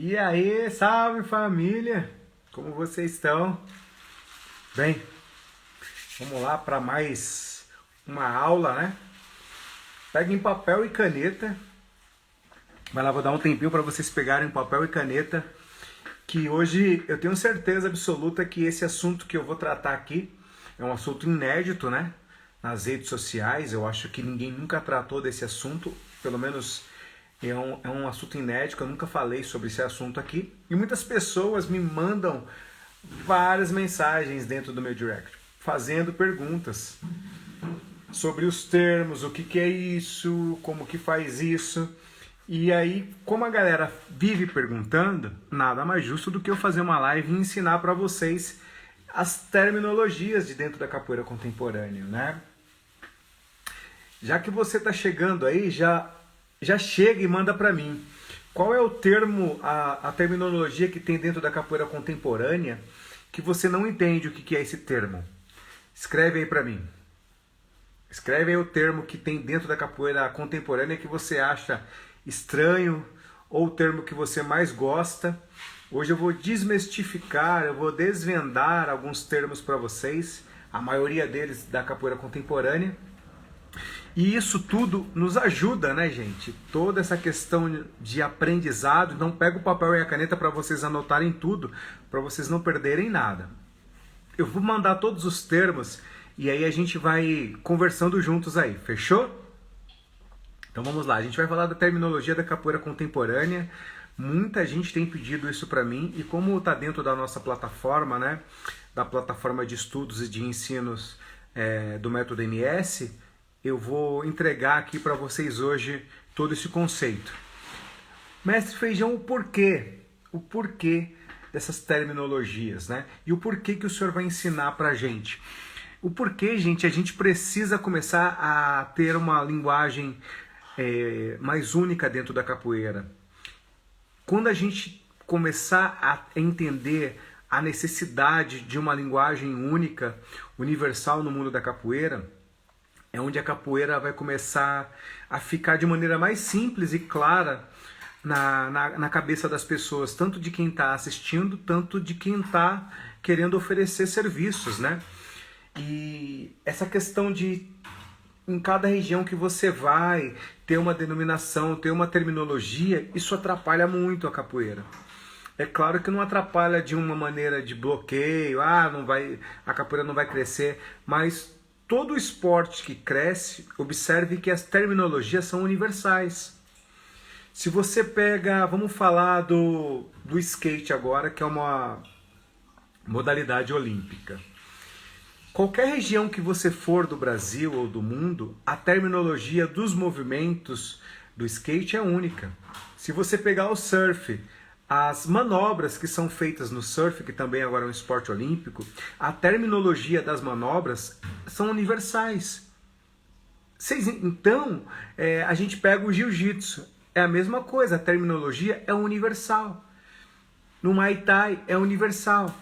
E aí, salve família! Como vocês estão? Bem, vamos lá para mais uma aula, né? Peguem papel e caneta. Vai lá, vou dar um tempinho para vocês pegarem papel e caneta, que hoje eu tenho certeza absoluta que esse assunto que eu vou tratar aqui é um assunto inédito, né? Nas redes sociais, eu acho que ninguém nunca tratou desse assunto, pelo menos é um assunto inédito, eu nunca falei sobre esse assunto aqui. E muitas pessoas me mandam várias mensagens dentro do meu direct, fazendo perguntas sobre os termos, o que é isso, como que faz isso. E aí, como a galera vive perguntando, nada mais justo do que eu fazer uma live e ensinar para vocês as terminologias de dentro da capoeira contemporânea, né? Já que você está chegando aí, já chega e manda para mim. Qual é o termo, a terminologia que tem dentro da capoeira contemporânea que você não entende o que é esse termo? Escreve aí para mim. Escreve aí o termo que tem dentro da capoeira contemporânea que você acha estranho ou o termo que você mais gosta. Hoje eu vou desmistificar, eu vou desvendar alguns termos para vocês, a maioria deles da capoeira contemporânea. E isso tudo nos ajuda, né, gente? Toda essa questão de aprendizado. Então pega o papel e a caneta para vocês anotarem tudo, para vocês não perderem nada. Eu vou mandar todos os termos e aí a gente vai conversando juntos aí, fechou? Então vamos lá, a gente vai falar da terminologia da capoeira contemporânea. Muita gente tem pedido isso para mim e como está dentro da nossa plataforma, né, da plataforma de estudos e de ensinos do método MS, eu vou entregar aqui para vocês hoje todo esse conceito. Mestre Feijão, o porquê dessas terminologias, né? E o porquê que o senhor vai ensinar para a gente? O porquê, gente, a gente precisa começar a ter uma linguagem mais única dentro da capoeira. Quando a gente começar a entender a necessidade de uma linguagem única, universal no mundo da capoeira, é onde a capoeira vai começar a ficar de maneira mais simples e clara na cabeça das pessoas, tanto de quem está assistindo, tanto de quem está querendo oferecer serviços, né? E essa questão de, em cada região que você vai, ter uma denominação, ter uma terminologia, isso atrapalha muito a capoeira. É claro que não atrapalha de uma maneira de bloqueio, a capoeira não vai crescer, mas todo esporte que cresce, observe que as terminologias são universais. Se você pega, vamos falar do skate agora, que é uma modalidade olímpica. Qualquer região que você for do Brasil ou do mundo, a terminologia dos movimentos do skate é única. Se você pegar o surf, as manobras que são feitas no surf, que também agora é um esporte olímpico, a terminologia das manobras são universais. Então, a gente pega o jiu-jitsu, é a mesma coisa, a terminologia é universal. No Muay Thai é universal,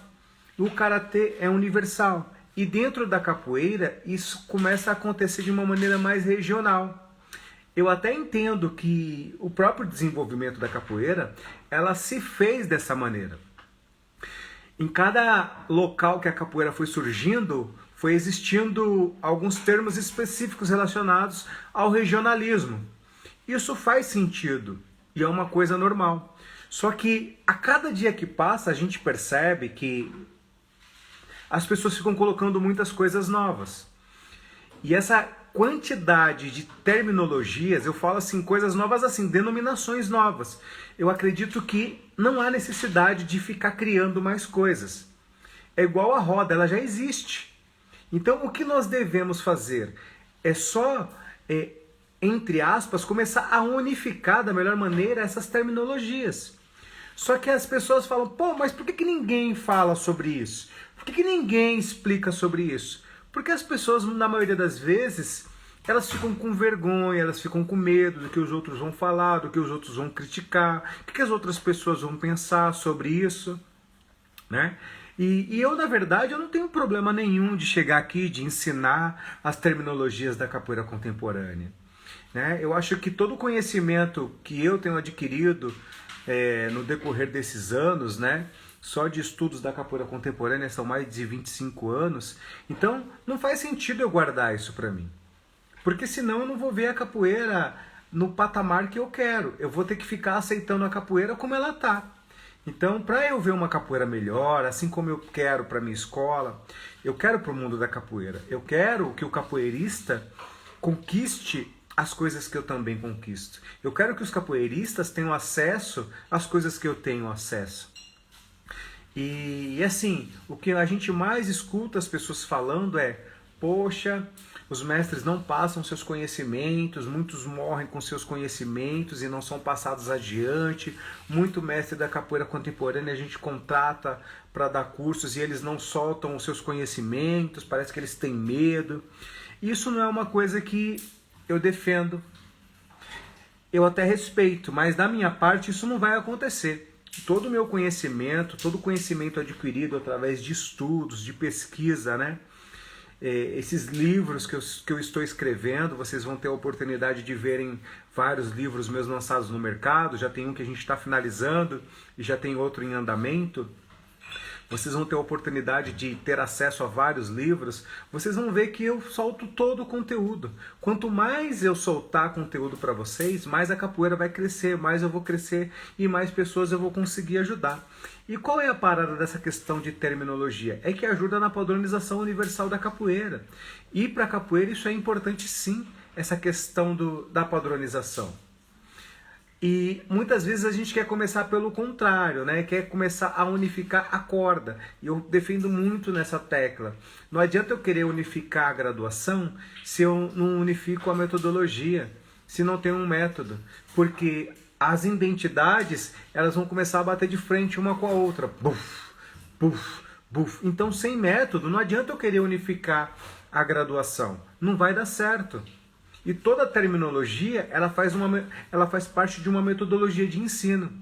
no Karatê é universal. E dentro da capoeira, isso começa a acontecer de uma maneira mais regional. Eu até entendo que o próprio desenvolvimento da capoeira, ela se fez dessa maneira. Em cada local que a capoeira foi surgindo, foi existindo alguns termos específicos relacionados ao regionalismo. Isso faz sentido e é uma coisa normal. Só que a cada dia que passa, a gente percebe que as pessoas ficam colocando muitas coisas novas. E essa quantidade de terminologias, eu falo assim, coisas novas assim, denominações novas. Eu acredito que não há necessidade de ficar criando mais coisas. É igual a roda, ela já existe. Então o que nós devemos fazer é só, entre aspas, começar a unificar da melhor maneira essas terminologias. Só que as pessoas falam, pô, mas por que ninguém fala sobre isso? Por que ninguém explica sobre isso? Porque as pessoas, na maioria das vezes, elas ficam com vergonha, elas ficam com medo do que os outros vão falar, do que os outros vão criticar, o que as outras pessoas vão pensar sobre isso, né? E eu, na verdade, eu não tenho problema nenhum de chegar aqui, de ensinar as terminologias da capoeira contemporânea, né? Eu acho que todo o conhecimento que eu tenho adquirido no decorrer desses anos, né? Só de estudos da capoeira contemporânea são mais de 25 anos. Então, não faz sentido eu guardar isso para mim. Porque senão eu não vou ver a capoeira no patamar que eu quero. Eu vou ter que ficar aceitando a capoeira como ela tá. Então, para eu ver uma capoeira melhor, assim como eu quero para minha escola, eu quero para o mundo da capoeira. Eu quero que o capoeirista conquiste as coisas que eu também conquisto. Eu quero que os capoeiristas tenham acesso às coisas que eu tenho acesso. E assim, o que a gente mais escuta as pessoas falando é: poxa, os mestres não passam seus conhecimentos, muitos morrem com seus conhecimentos e não são passados adiante. Muito mestre da capoeira contemporânea a gente contrata para dar cursos e eles não soltam os seus conhecimentos, parece que eles têm medo. Isso não é uma coisa que eu defendo. Eu até respeito, mas da minha parte isso não vai acontecer. Todo o meu conhecimento, todo o conhecimento adquirido através de estudos, de pesquisa, né? Esses livros que eu estou escrevendo, vocês vão ter a oportunidade de verem vários livros meus lançados no mercado. Já tem um que a gente está finalizando e já tem outro em andamento. Vocês vão ter a oportunidade de ter acesso a vários livros. Vocês vão ver que eu solto todo o conteúdo. Quanto mais eu soltar conteúdo para vocês, mais a capoeira vai crescer, mais eu vou crescer e mais pessoas eu vou conseguir ajudar. E qual é a parada dessa questão de terminologia? É que ajuda na padronização universal da capoeira. E para a capoeira isso é importante sim, essa questão da padronização. E muitas vezes a gente quer começar pelo contrário, né? Quer começar a unificar a corda. E eu defendo muito nessa tecla. Não adianta eu querer unificar a graduação se eu não unifico a metodologia, se não tem um método. Porque as identidades, elas vão começar a bater de frente uma com a outra. Buf, buf, buf. Então, sem método, não adianta eu querer unificar a graduação. Não vai dar certo. E toda terminologia, ela faz parte de uma metodologia de ensino.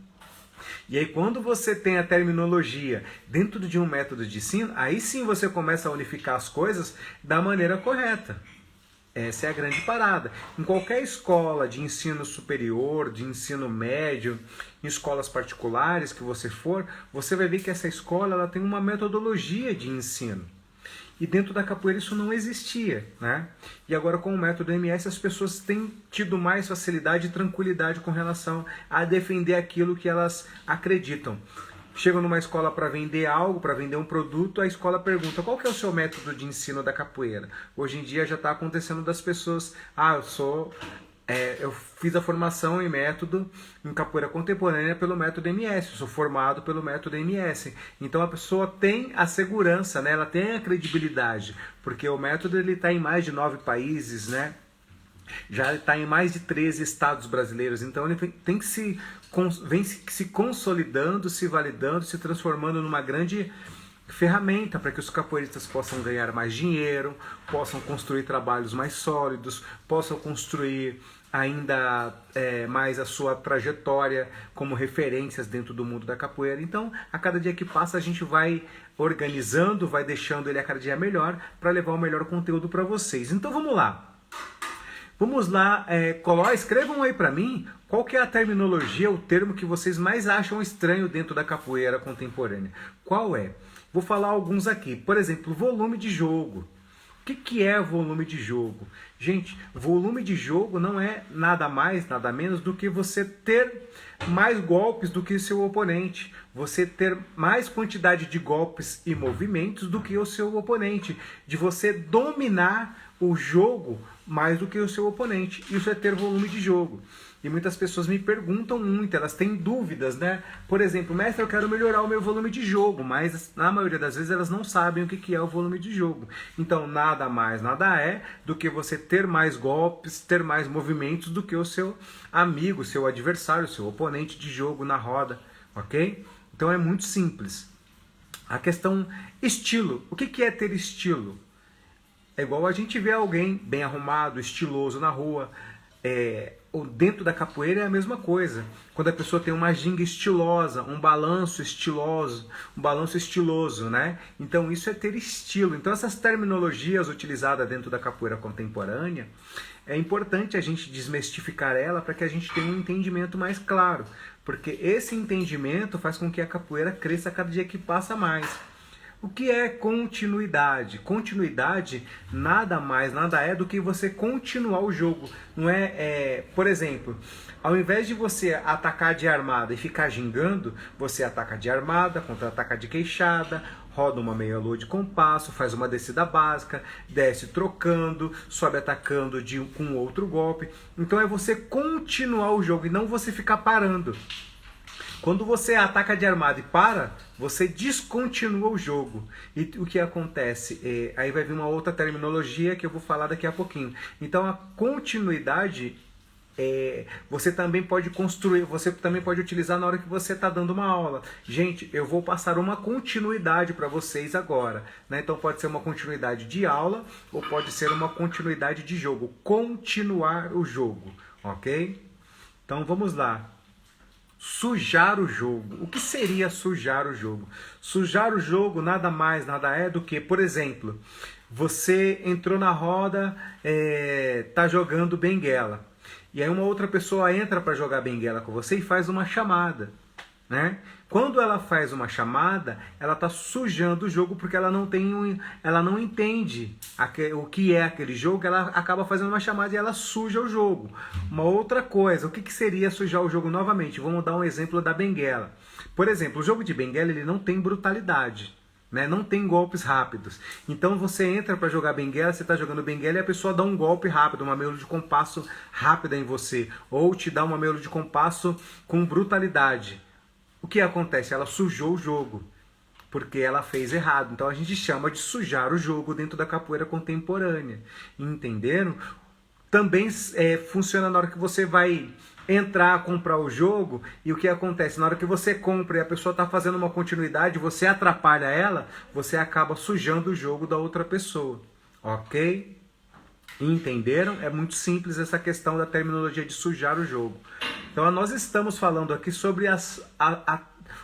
E aí quando você tem a terminologia dentro de um método de ensino, aí sim você começa a unificar as coisas da maneira correta. Essa é a grande parada. Em qualquer escola de ensino superior, de ensino médio, em escolas particulares que você for, você vai ver que essa escola ela tem uma metodologia de ensino. E dentro da capoeira isso não existia, né? E agora com o método MS as pessoas têm tido mais facilidade e tranquilidade com relação a defender aquilo que elas acreditam. Chegam numa escola para vender algo, para vender um produto, a escola pergunta: qual que é o seu método de ensino da capoeira? Hoje em dia já está acontecendo das pessoas: eu fiz a formação em método em capoeira contemporânea pelo método MS, eu sou formado pelo método MS. Então a pessoa tem a segurança, né? Ela tem a credibilidade, porque o método está em mais de 9 países, né? Já está em mais de 13 estados brasileiros, então ele vem se consolidando, se validando, se transformando numa grande ferramenta para que os capoeiristas possam ganhar mais dinheiro, possam construir trabalhos mais sólidos, possam construir ainda mais a sua trajetória como referências dentro do mundo da capoeira. Então, a cada dia que passa, a gente vai organizando, vai deixando ele a cada dia melhor para levar o melhor conteúdo para vocês. Então, vamos lá. Vamos lá, escrevam aí para mim qual que é a terminologia, o termo que vocês mais acham estranho dentro da capoeira contemporânea. Qual é? Vou falar alguns aqui. Por exemplo, volume de jogo. O que é volume de jogo? Gente, volume de jogo não é nada mais, nada menos do que você ter mais golpes do que o seu oponente. Você ter mais quantidade de golpes e movimentos do que o seu oponente. De você dominar o jogo mais do que o seu oponente. Isso é ter volume de jogo. E muitas pessoas me perguntam muito, elas têm dúvidas, né? Por exemplo, mestre, eu quero melhorar o meu volume de jogo, mas na maioria das vezes elas não sabem o que é o volume de jogo. Então, nada mais, nada é do que você ter mais golpes, ter mais movimentos do que o seu amigo, seu adversário, seu oponente de jogo na roda, ok? Então é muito simples. A questão estilo. O que é ter estilo? É igual a gente vê alguém bem arrumado, estiloso na rua. Dentro da capoeira é a mesma coisa. Quando a pessoa tem uma ginga estilosa, um balanço estiloso, né? Então isso é ter estilo. Então essas terminologias utilizadas dentro da capoeira contemporânea, é importante a gente desmistificar ela para que a gente tenha um entendimento mais claro, porque esse entendimento faz com que a capoeira cresça cada dia que passa mais. O que é continuidade? Continuidade nada mais, nada é do que você continuar o jogo. Não por exemplo, ao invés de você atacar de armada e ficar gingando, você ataca de armada, contra-ataca de queixada, roda uma meia-lua de compasso, faz uma descida básica, desce trocando, sobe atacando com outro golpe. Então é você continuar o jogo e não você ficar parando. Quando você ataca de armada e para, você descontinua o jogo. E o que acontece? Aí vai vir uma outra terminologia que eu vou falar daqui a pouquinho. Então a continuidade você também pode construir, você também pode utilizar na hora que você está dando uma aula. Gente, eu vou passar uma continuidade para vocês agora, né? Então pode ser uma continuidade de aula ou pode ser uma continuidade de jogo. Continuar o jogo, ok? Então vamos lá. Sujar o jogo. O que seria sujar o jogo? Sujar o jogo nada mais, nada é do que, por exemplo, você entrou na roda, tá jogando benguela. E aí uma outra pessoa entra para jogar benguela com você e faz uma chamada, né? Quando ela faz uma chamada, ela está sujando o jogo porque ela não entende o que é aquele jogo, ela acaba fazendo uma chamada e ela suja o jogo. Uma outra coisa, o que seria sujar o jogo novamente? Vamos dar um exemplo da benguela. Por exemplo, o jogo de benguela ele não tem brutalidade, né? Não tem golpes rápidos. Então você entra para jogar benguela, você está jogando benguela e a pessoa dá um golpe rápido, uma meia-lua de compasso rápida em você, ou te dá uma meia-lua de compasso com brutalidade. O que acontece? Ela sujou o jogo, porque ela fez errado. Então a gente chama de sujar o jogo dentro da capoeira contemporânea. Entenderam? Também funciona na hora que você vai entrar a comprar o jogo, e o que acontece? Na hora que você compra e a pessoa está fazendo uma continuidade, você atrapalha ela, você acaba sujando o jogo da outra pessoa. Ok? Entenderam? É muito simples essa questão da terminologia de sujar o jogo. Então nós estamos falando aqui sobre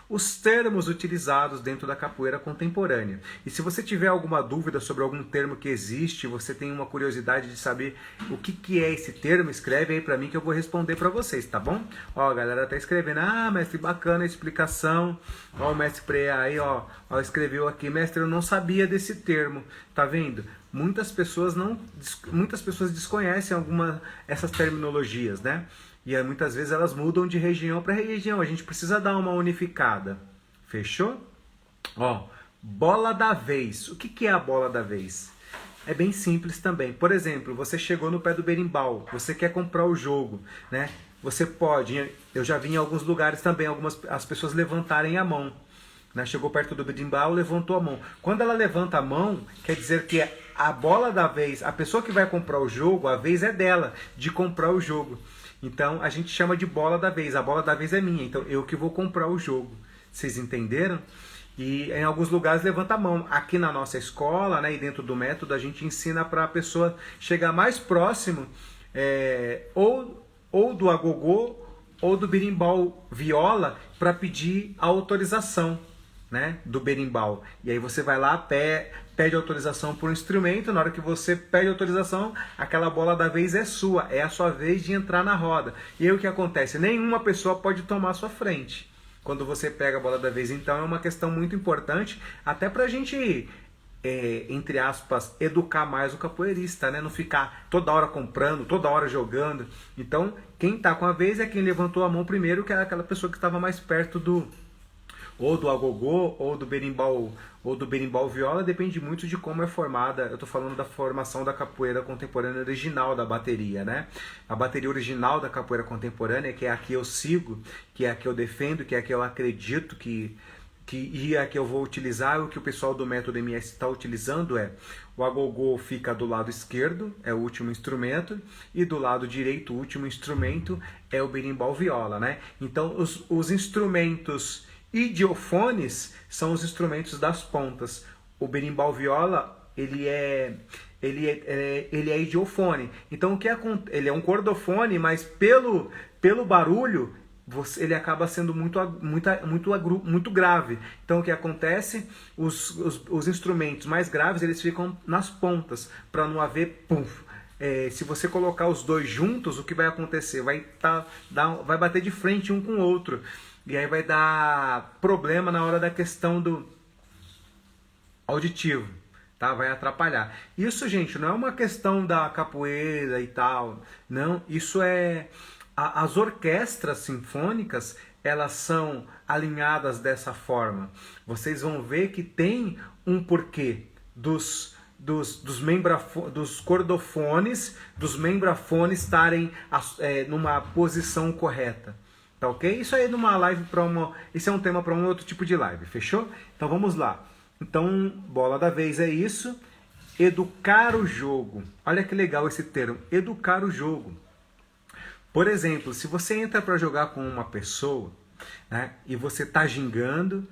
os termos utilizados dentro da capoeira contemporânea. E se você tiver alguma dúvida sobre algum termo que existe, você tem uma curiosidade de saber o que é esse termo, escreve aí para mim que eu vou responder para vocês, tá bom? Ó, a galera tá escrevendo, mestre, bacana a explicação. Ó, o mestre Preá aí, ó, escreveu aqui, mestre, eu não sabia desse termo, tá vendo? Muitas pessoas desconhecem essas terminologias, né? E muitas vezes elas mudam de região para região. A gente precisa dar uma unificada. Fechou? Ó, bola da vez. O que é a bola da vez? É bem simples também. Por exemplo, você chegou no pé do berimbau, você quer comprar o jogo, né? Você pode, eu já vi em alguns lugares também, as pessoas levantarem a mão. Né? Chegou perto do berimbau, levantou a mão. Quando ela levanta a mão, quer dizer que a bola da vez, a pessoa que vai comprar o jogo, a vez é dela, de comprar o jogo. Então a gente chama de bola da vez. A bola da vez é minha, então eu que vou comprar o jogo. Vocês entenderam? E em alguns lugares levanta a mão. Aqui na nossa escola, né, e dentro do método, a gente ensina para a pessoa chegar mais próximo ou do agogô ou do berimbau viola para pedir a autorização, né, do berimbau. E aí você vai lá, pede autorização por um instrumento. Na hora que você pede autorização, aquela bola da vez é sua, é a sua vez de entrar na roda. E aí o que acontece? Nenhuma pessoa pode tomar a sua frente quando você pega a bola da vez. Então é uma questão muito importante, até pra gente, entre aspas, educar mais o capoeirista, né? Não ficar toda hora comprando, toda hora jogando. Então quem tá com a vez é quem levantou a mão primeiro, que é aquela pessoa que estava mais perto ou do agogô, ou do berimbau viola, depende muito de como é formada. Eu estou falando da formação da capoeira contemporânea original da bateria, né? A bateria original da capoeira contemporânea, que é a que eu sigo, que é a que eu defendo, que é a que eu acredito e a que eu vou utilizar, o que o pessoal do método MS está utilizando o agogô fica do lado esquerdo, é o último instrumento, e do lado direito, o último instrumento é o berimbau viola, né? Então os instrumentos idiofones são os instrumentos das pontas. O berimbau viola, ele é idiofone. Então ele é um cordofone, mas pelo barulho ele acaba sendo muito grave. Então o que acontece? Os instrumentos mais graves eles ficam nas pontas para não haver se você colocar os dois juntos, o que vai acontecer? Vai bater de frente um com o outro. E aí vai dar problema na hora da questão do auditivo, tá? Vai atrapalhar. Isso, gente, não é uma questão da capoeira e tal. Não, isso é... As orquestras sinfônicas, elas são alinhadas dessa forma. Vocês vão ver que tem um porquê dos cordofones, dos membrafones estarem numa posição correta. Tá ok? Isso aí é numa live isso é um tema para um outro tipo de live, fechou? Então vamos lá. Então, bola da vez é isso. Educar o jogo. Olha que legal esse termo, educar o jogo. Por exemplo, se você entra para jogar com uma pessoa, né, e você está gingando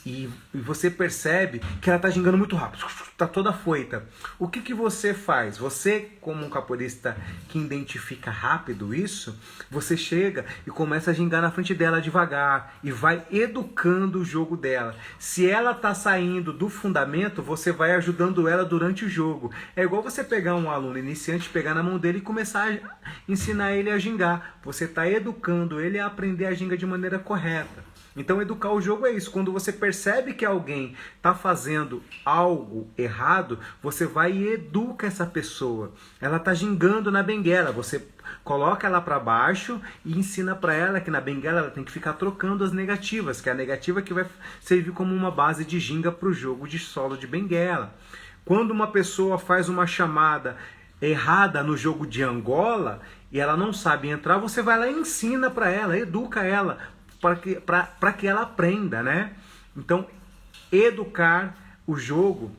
e você percebe que ela está gingando muito rápido, está toda afoita. O que você faz? Você, como um capoeirista que identifica rápido isso, você chega e começa a gingar na frente dela devagar e vai educando o jogo dela. Se ela está saindo do fundamento, você vai ajudando ela durante o jogo. É igual você pegar um aluno iniciante, pegar na mão dele e começar a ensinar ele a gingar. Você está educando ele a aprender a ginga de maneira correta. Então, educar o jogo é isso. Quando você percebe que alguém está fazendo algo errado, você vai e educa essa pessoa. Ela está gingando na benguela. Você coloca ela para baixo e ensina para ela que na benguela ela tem que ficar trocando as negativas, que é a negativa que vai servir como uma base de ginga para o jogo de solo de benguela. Quando uma pessoa faz uma chamada errada no jogo de Angola e ela não sabe entrar, você vai lá e ensina para ela, educa ela, para que ela aprenda, né? Então, educar o jogo,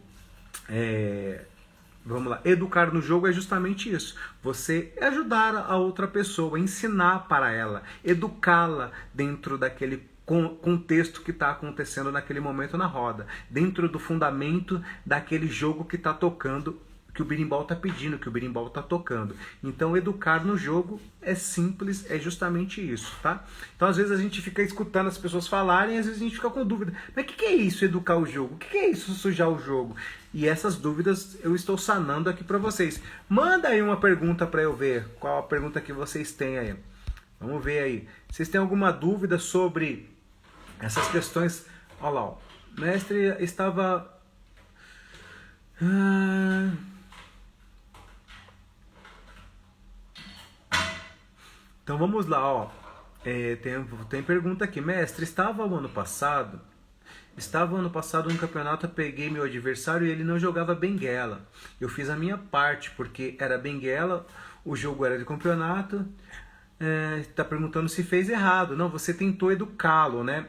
vamos lá, educar no jogo é justamente isso. Você ajudar a outra pessoa, ensinar para ela, educá-la dentro daquele contexto que está acontecendo naquele momento na roda, dentro do fundamento daquele jogo que está tocando, que o berimbau está pedindo, que o berimbau está tocando. Então, educar no jogo é simples, é justamente isso, tá? Então, às vezes a gente fica escutando as pessoas falarem, às vezes a gente fica com dúvida. Mas o que é isso, educar o jogo? O que é isso, sujar o jogo? E essas dúvidas eu estou sanando aqui para vocês. Manda aí uma pergunta para eu ver. Qual a pergunta que vocês têm aí? Vamos ver aí. Vocês têm alguma dúvida sobre essas questões? Olha lá, ó. O mestre estava... Então vamos lá, ó. Tem pergunta aqui. Mestre, estava ano passado no campeonato, eu peguei meu adversário e ele não jogava benguela. Eu fiz a minha parte, porque era benguela, o jogo era de campeonato. Está perguntando se fez errado. Não, você tentou educá-lo, né?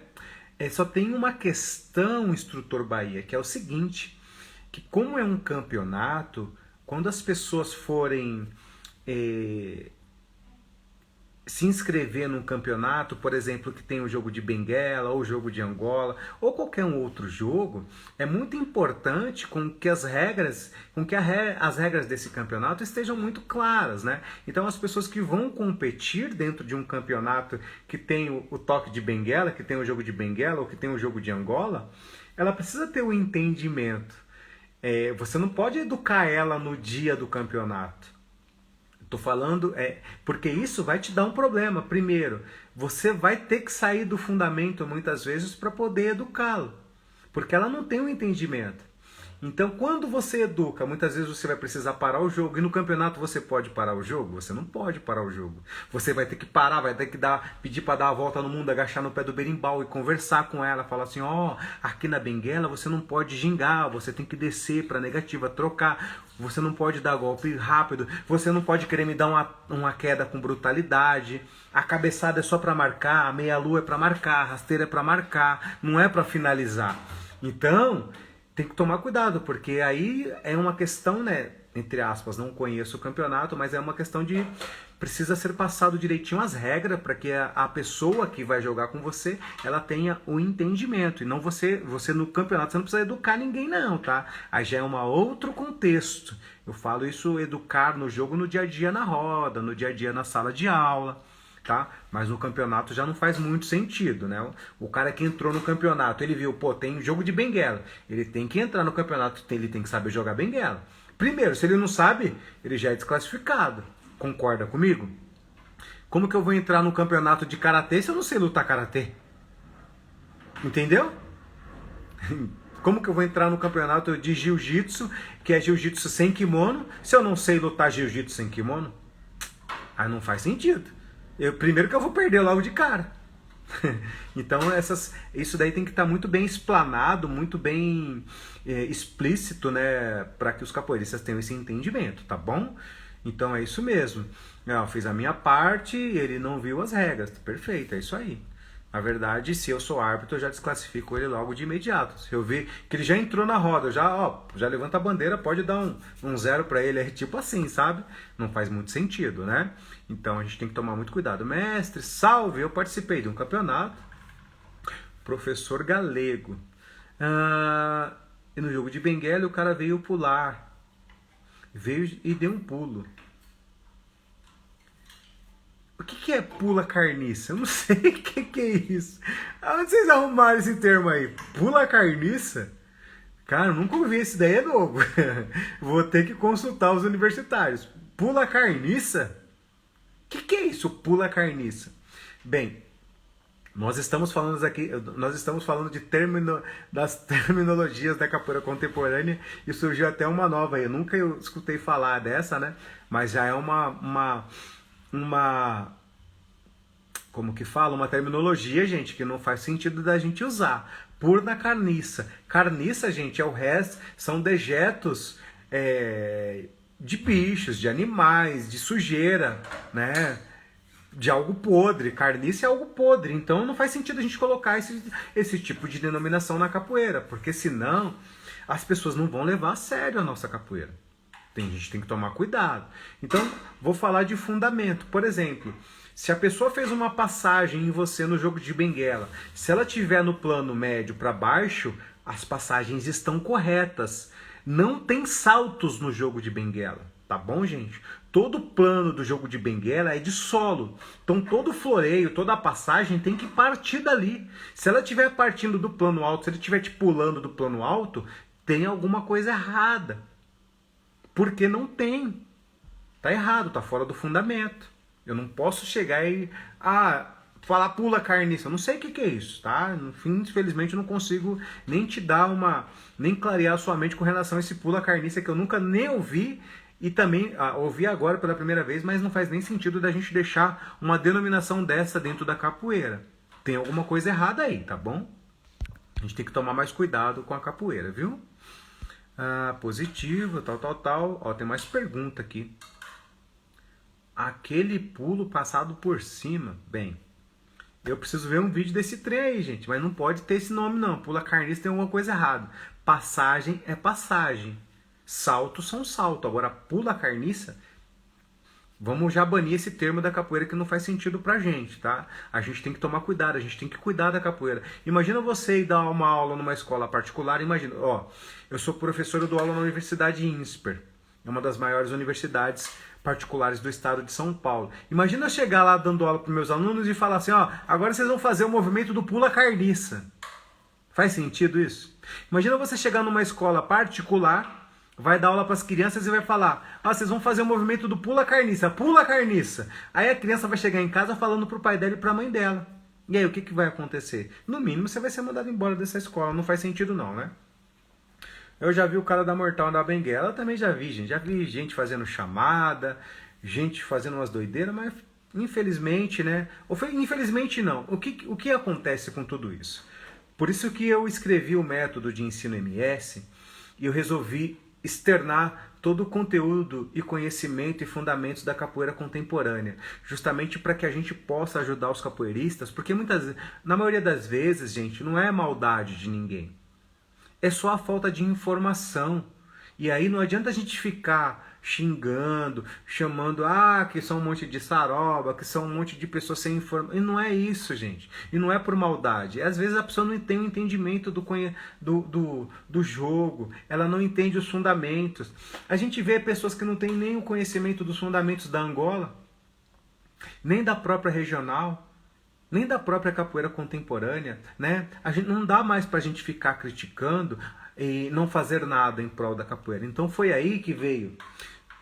Só tem uma questão, instrutor Bahia, que é o seguinte, que como é um campeonato, quando as pessoas forem... se inscrever num campeonato, por exemplo, que tem o jogo de benguela, ou o jogo de Angola, ou qualquer um outro jogo, é muito importante que as regras desse campeonato estejam muito claras, né? Então as pessoas que vão competir dentro de um campeonato que tem o toque de benguela, que tem o jogo de benguela, ou que tem o jogo de Angola, ela precisa ter o entendimento. Você não pode educar ela no dia do campeonato. Tô falando, porque isso vai te dar um problema. Primeiro, você vai ter que sair do fundamento muitas vezes para poder educá-lo, porque ela não tem um entendimento. Então, quando você educa, muitas vezes você vai precisar parar o jogo. E no campeonato você pode parar o jogo? Você não pode parar o jogo. Você vai ter que parar, vai ter que pedir para dar a volta no mundo, agachar no pé do berimbau e conversar com ela. Falar assim, aqui na benguela você não pode gingar, você tem que descer para a negativa, trocar. Você não pode dar golpe rápido, você não pode querer me dar uma queda com brutalidade. A cabeçada é só para marcar, a meia-lua é para marcar, a rasteira é para marcar, não é para finalizar. Então... tem que tomar cuidado, porque aí é uma questão, né, entre aspas, não conheço o campeonato, mas é uma questão de precisa ser passado direitinho as regras para que a pessoa que vai jogar com você, ela tenha o entendimento. E não você no campeonato, você não precisa educar ninguém não, tá? Aí já é um outro contexto. Eu falo isso, educar no jogo, no dia a dia na roda, no dia a dia na sala de aula. Tá? Mas no campeonato já não faz muito sentido, né? O cara que entrou no campeonato, ele viu, tem jogo de benguela, ele tem que entrar no campeonato, ele tem que saber jogar benguela, Primeiro, se ele não sabe, ele já é desclassificado. Concorda comigo? Como que eu vou entrar no campeonato de karatê se eu não sei lutar karatê? Entendeu? Como que eu vou entrar no campeonato de jiu-jitsu, que é jiu-jitsu sem kimono, se eu não sei lutar jiu-jitsu sem kimono? Aí não faz sentido. Primeiro que eu vou perder logo de cara. Então isso daí tem que estar muito bem explanado, muito bem explícito, né, para que os capoeiristas tenham esse entendimento, tá bom? Então é isso mesmo. Eu fiz a minha parte, ele não viu as regras. Perfeito, é isso aí. Na verdade, se eu sou árbitro, eu já desclassifico ele logo de imediato. Se eu ver que ele já entrou na roda, eu já levanta a bandeira, pode dar um 0 para ele. É tipo assim, sabe? Não faz muito sentido, né? Então a gente tem que tomar muito cuidado. Mestre, salve! Eu participei de um campeonato. Professor Galego. E no jogo de Benguela o cara veio pular. Veio e deu um pulo. O que é pula carniça? Eu não sei o que é isso. Onde vocês arrumaram esse termo aí? Pula carniça? Cara, eu nunca ouvi, esse daí é novo. Vou ter que consultar os universitários. Pula carniça? O que é isso, pula carniça? Bem, nós estamos falando das terminologias da capoeira contemporânea e surgiu até uma nova aí. Eu nunca escutei falar dessa, né? Mas já é uma como que fala? Uma terminologia, gente, que não faz sentido da gente usar. Pula carniça. Carniça, gente, é o resto, são dejetos de bichos, de animais, de sujeira, né? De algo podre. Carniça é algo podre. Então não faz sentido a gente colocar esse tipo de denominação na capoeira, porque senão as pessoas não vão levar a sério a nossa capoeira. A gente tem que tomar cuidado. Então, vou falar de fundamento. Por exemplo, se a pessoa fez uma passagem em você no jogo de Benguela, se ela estiver no plano médio para baixo, as passagens estão corretas. Não tem saltos no jogo de Benguela. Tá bom, gente? Todo plano do jogo de Benguela é de solo. Então, todo floreio, toda a passagem tem que partir dali. Se ela estiver partindo do plano alto, se ele estiver pulando do plano alto, tem alguma coisa errada. Porque não tem. Tá errado, tá fora do fundamento. Eu não posso chegar e falar pula carniça. Eu não sei o que é isso, tá? Infelizmente eu não consigo nem te dar nem clarear a sua mente com relação a esse pula carniça que eu nunca nem ouvi e também ouvi agora pela primeira vez, mas não faz nem sentido da gente deixar uma denominação dessa dentro da capoeira. Tem alguma coisa errada aí, tá bom? A gente tem que tomar mais cuidado com a capoeira, viu? Positivo, tal. Ó, tem mais pergunta aqui. Aquele pulo passado por cima. Bem, eu preciso ver um vídeo desse trem aí, gente. Mas não pode ter esse nome, não. Pula carniça, tem alguma coisa errada. Passagem é passagem. Saltos são salto. Agora, pula carniça... Vamos já banir esse termo da capoeira que não faz sentido pra gente, tá? A gente tem que tomar cuidado, a gente tem que cuidar da capoeira. Imagina você ir dar uma aula numa escola particular, imagina, eu sou professor, eu dou aula na Universidade INSPER, é uma das maiores universidades particulares do estado de São Paulo. Imagina eu chegar lá dando aula para meus alunos e falar assim, agora vocês vão fazer o movimento do pula carniça. Faz sentido isso? Imagina você chegar numa escola particular, vai dar aula para as crianças e vai falar, vocês vão fazer o movimento do pula carniça, pula carniça. Aí a criança vai chegar em casa falando pro pai dela e pra mãe dela. E aí o que vai acontecer? No mínimo você vai ser mandado embora dessa escola, não faz sentido não, né? Eu já vi o cara da Mortal da Benguela, também já vi, gente. Já vi gente fazendo chamada, gente fazendo umas doideiras, mas infelizmente, né? Infelizmente não. O que acontece com tudo isso? Por isso que eu escrevi o método de ensino MS e eu resolvi externar todo o conteúdo e conhecimento e fundamentos da capoeira contemporânea, justamente para que a gente possa ajudar os capoeiristas, porque na maioria das vezes, gente, não é maldade de ninguém, é só a falta de informação. E aí não adianta a gente ficar xingando, chamando, que são um monte de saroba, que são um monte de pessoas sem informação. E não é isso, gente. E não é por maldade. Às vezes a pessoa não tem o entendimento do jogo, ela não entende os fundamentos. A gente vê pessoas que não têm nem o conhecimento dos fundamentos da Angola, nem da própria regional, nem da própria capoeira contemporânea, né? A gente não dá mais pra gente ficar criticando e não fazer nada em prol da capoeira. Então foi aí que veio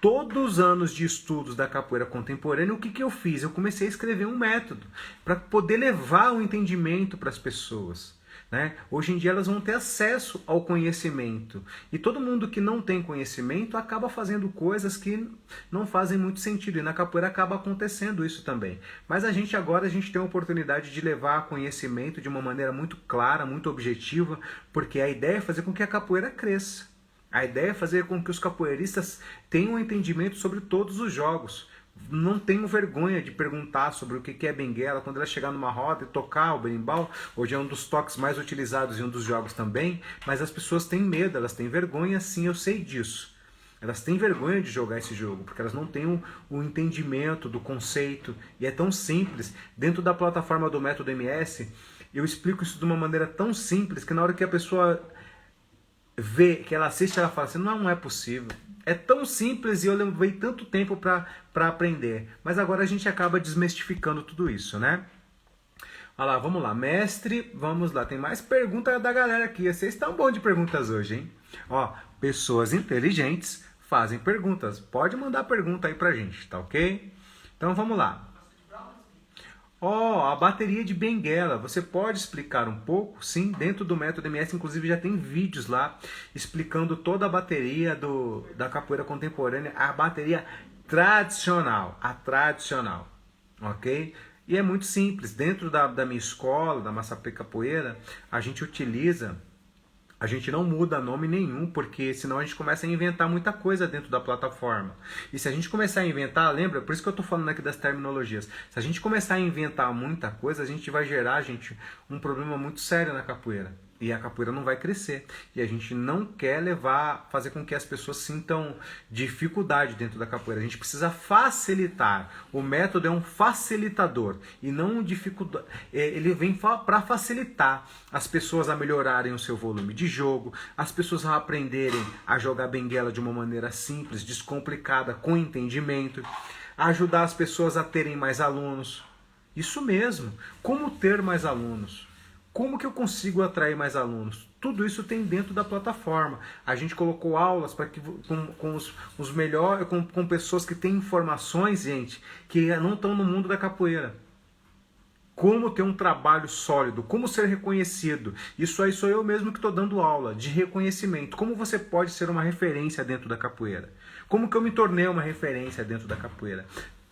todos os anos de estudos da capoeira contemporânea. O que, que eu fiz? Eu comecei a escrever um método para poder levar o entendimento para as pessoas. Né? Hoje em dia elas vão ter acesso ao conhecimento. E todo mundo que não tem conhecimento acaba fazendo coisas que não fazem muito sentido. E na capoeira acaba acontecendo isso também. Mas a gente tem a oportunidade de levar conhecimento de uma maneira muito clara, muito objetiva, porque a ideia é fazer com que a capoeira cresça. A ideia é fazer com que os capoeiristas tenham um entendimento sobre todos os jogos. Não tenham vergonha de perguntar sobre o que é benguela quando ela chegar numa roda e tocar o berimbau. Hoje é um dos toques mais utilizados em um dos jogos também, mas as pessoas têm medo, elas têm vergonha, sim, eu sei disso. Elas têm vergonha de jogar esse jogo, porque elas não têm o entendimento do conceito, e é tão simples. Dentro da plataforma do Método MS, eu explico isso de uma maneira tão simples que na hora que a pessoa vê, que ela assiste, ela fala assim, não é possível. É tão simples e eu levei tanto tempo para aprender. Mas agora a gente acaba desmistificando tudo isso, né? Olha lá, vamos lá. Mestre, vamos lá. Tem mais perguntas da galera aqui. Vocês estão bons de perguntas hoje, hein? Ó, pessoas inteligentes fazem perguntas. Pode mandar pergunta aí pra gente, tá ok? Então vamos lá. A bateria de benguela, você pode explicar um pouco? Sim, dentro do Método MS, inclusive já tem vídeos lá explicando toda a bateria da capoeira contemporânea, a bateria tradicional, ok? E é muito simples, dentro da minha escola, da Massapê Capoeira, a gente não muda nome nenhum, porque senão a gente começa a inventar muita coisa dentro da plataforma. E se a gente começar a inventar, lembra? Por isso que eu estou falando aqui das terminologias. Se a gente começar a inventar muita coisa, a gente vai gerar, um problema muito sério na capoeira. E a capoeira não vai crescer. E a gente não quer fazer com que as pessoas sintam dificuldade dentro da capoeira. A gente precisa facilitar. O método é um facilitador e não um dificultador. Ele vem para facilitar as pessoas a melhorarem o seu volume de jogo, as pessoas a aprenderem a jogar benguela de uma maneira simples, descomplicada, com entendimento, ajudar as pessoas a terem mais alunos. Isso mesmo. Como ter mais alunos? Como que eu consigo atrair mais alunos? Tudo isso tem dentro da plataforma. A gente colocou aulas para que com os melhores, com pessoas que têm informações, gente, que não estão no mundo da capoeira. Como ter um trabalho sólido, como ser reconhecido. Isso aí sou eu mesmo que estou dando aula de reconhecimento. Como você pode ser uma referência dentro da capoeira? Como que eu me tornei uma referência dentro da capoeira?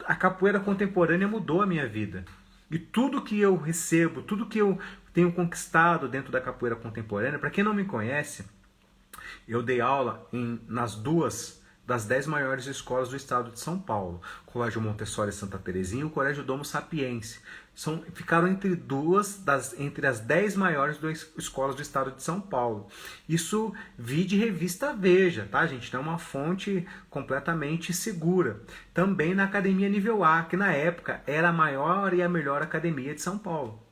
A capoeira contemporânea mudou a minha vida. E tudo que eu recebo, tudo que eu tenho conquistado dentro da capoeira contemporânea, para quem não me conhece, eu dei aula nas 2 das 10 maiores escolas do estado de São Paulo, Colégio Montessori Santa Terezinha e o Colégio Domo Sapiense. Ficaram entre as 10 maiores escolas do estado de São Paulo. Isso vi de revista Veja, tá, gente? Então é uma fonte completamente segura. Também na Academia Nível A, que na época era a maior e a melhor academia de São Paulo.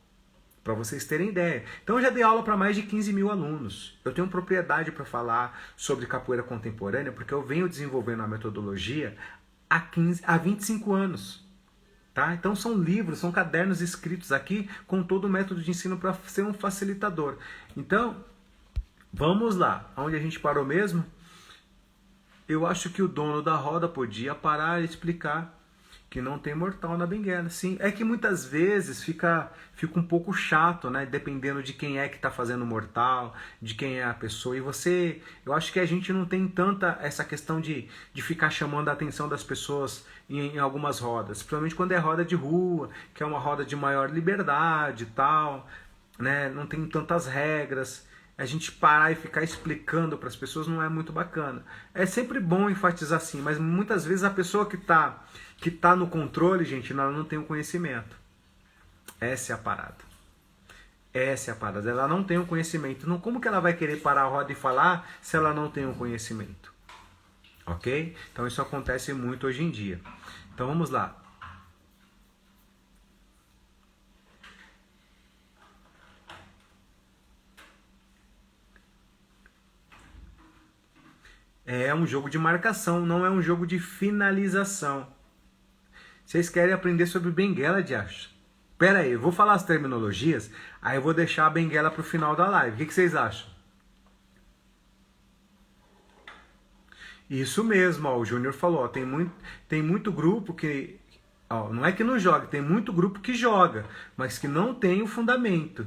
Para vocês terem ideia. Então eu já dei aula para mais de 15 mil alunos. Eu tenho propriedade para falar sobre capoeira contemporânea, porque eu venho desenvolvendo a metodologia há 25 anos. Tá? Então são livros, são cadernos escritos aqui com todo o método de ensino para ser um facilitador. Então, vamos lá. Onde a gente parou mesmo? Eu acho que o dono da roda podia parar e explicar que não tem mortal na benguela. Sim, é que muitas vezes fica um pouco chato, né? Dependendo de quem é que está fazendo mortal, de quem é a pessoa. Eu acho que a gente não tem tanta essa questão de ficar chamando a atenção das pessoas em algumas rodas. Principalmente quando é roda de rua, que é uma roda de maior liberdade e tal, né? Não tem tantas regras. A gente parar e ficar explicando para as pessoas não é muito bacana. É sempre bom enfatizar sim, mas muitas vezes a pessoa que tá no controle, gente, ela não tem o conhecimento. Essa é a parada. Ela não tem o conhecimento. Não, como que ela vai querer parar a roda e falar se ela não tem o conhecimento? Ok? Então isso acontece muito hoje em dia. Então vamos lá. É um jogo de marcação, não é um jogo de finalização. Vocês querem aprender sobre benguela, diacho? Pera aí, eu vou falar as terminologias, aí eu vou deixar a benguela para o final da live. O que vocês acham? Isso mesmo, ó, o Júnior falou, ó, tem muito grupo que, ó, não é que não joga, tem muito grupo que joga, mas que não tem o fundamento,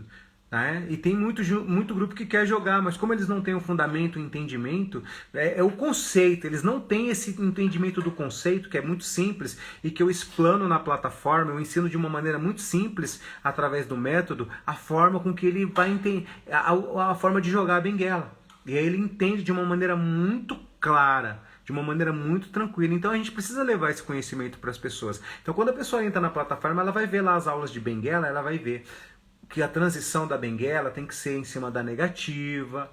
né? E tem muito grupo que quer jogar, mas como eles não têm o fundamento, o entendimento, é o conceito, eles não têm esse entendimento do conceito, que é muito simples, e que eu explano na plataforma, eu ensino de uma maneira muito simples, através do método, a forma com que ele vai entender, a forma de jogar a benguela. E aí ele entende de uma maneira muito clara, de uma maneira muito tranquila. Então a gente precisa levar esse conhecimento para as pessoas. Então quando a pessoa entra na plataforma, ela vai ver lá as aulas de benguela, ela vai ver que a transição da benguela tem que ser em cima da negativa,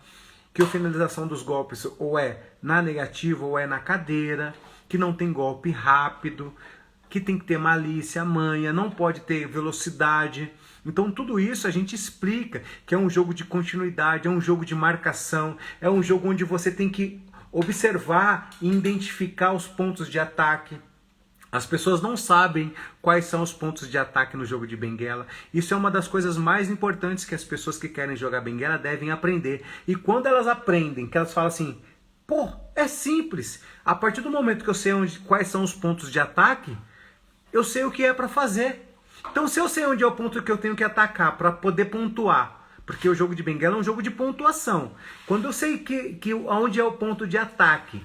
que a finalização dos golpes ou é na negativa ou é na cadeira, que não tem golpe rápido, que tem que ter malícia, manha, não pode ter velocidade. Então tudo isso a gente explica que é um jogo de continuidade, é um jogo de marcação, é um jogo onde você tem que observar e identificar os pontos de ataque. As pessoas não sabem quais são os pontos de ataque no jogo de benguela. Isso é uma das coisas mais importantes que as pessoas que querem jogar benguela devem aprender. E quando elas aprendem, que elas falam assim, pô, é simples. A partir do momento que eu sei quais são os pontos de ataque, eu sei o que é para fazer. Então se eu sei onde é o ponto que eu tenho que atacar para poder pontuar, porque o jogo de benguela é um jogo de pontuação. Quando eu sei que onde é o ponto de ataque,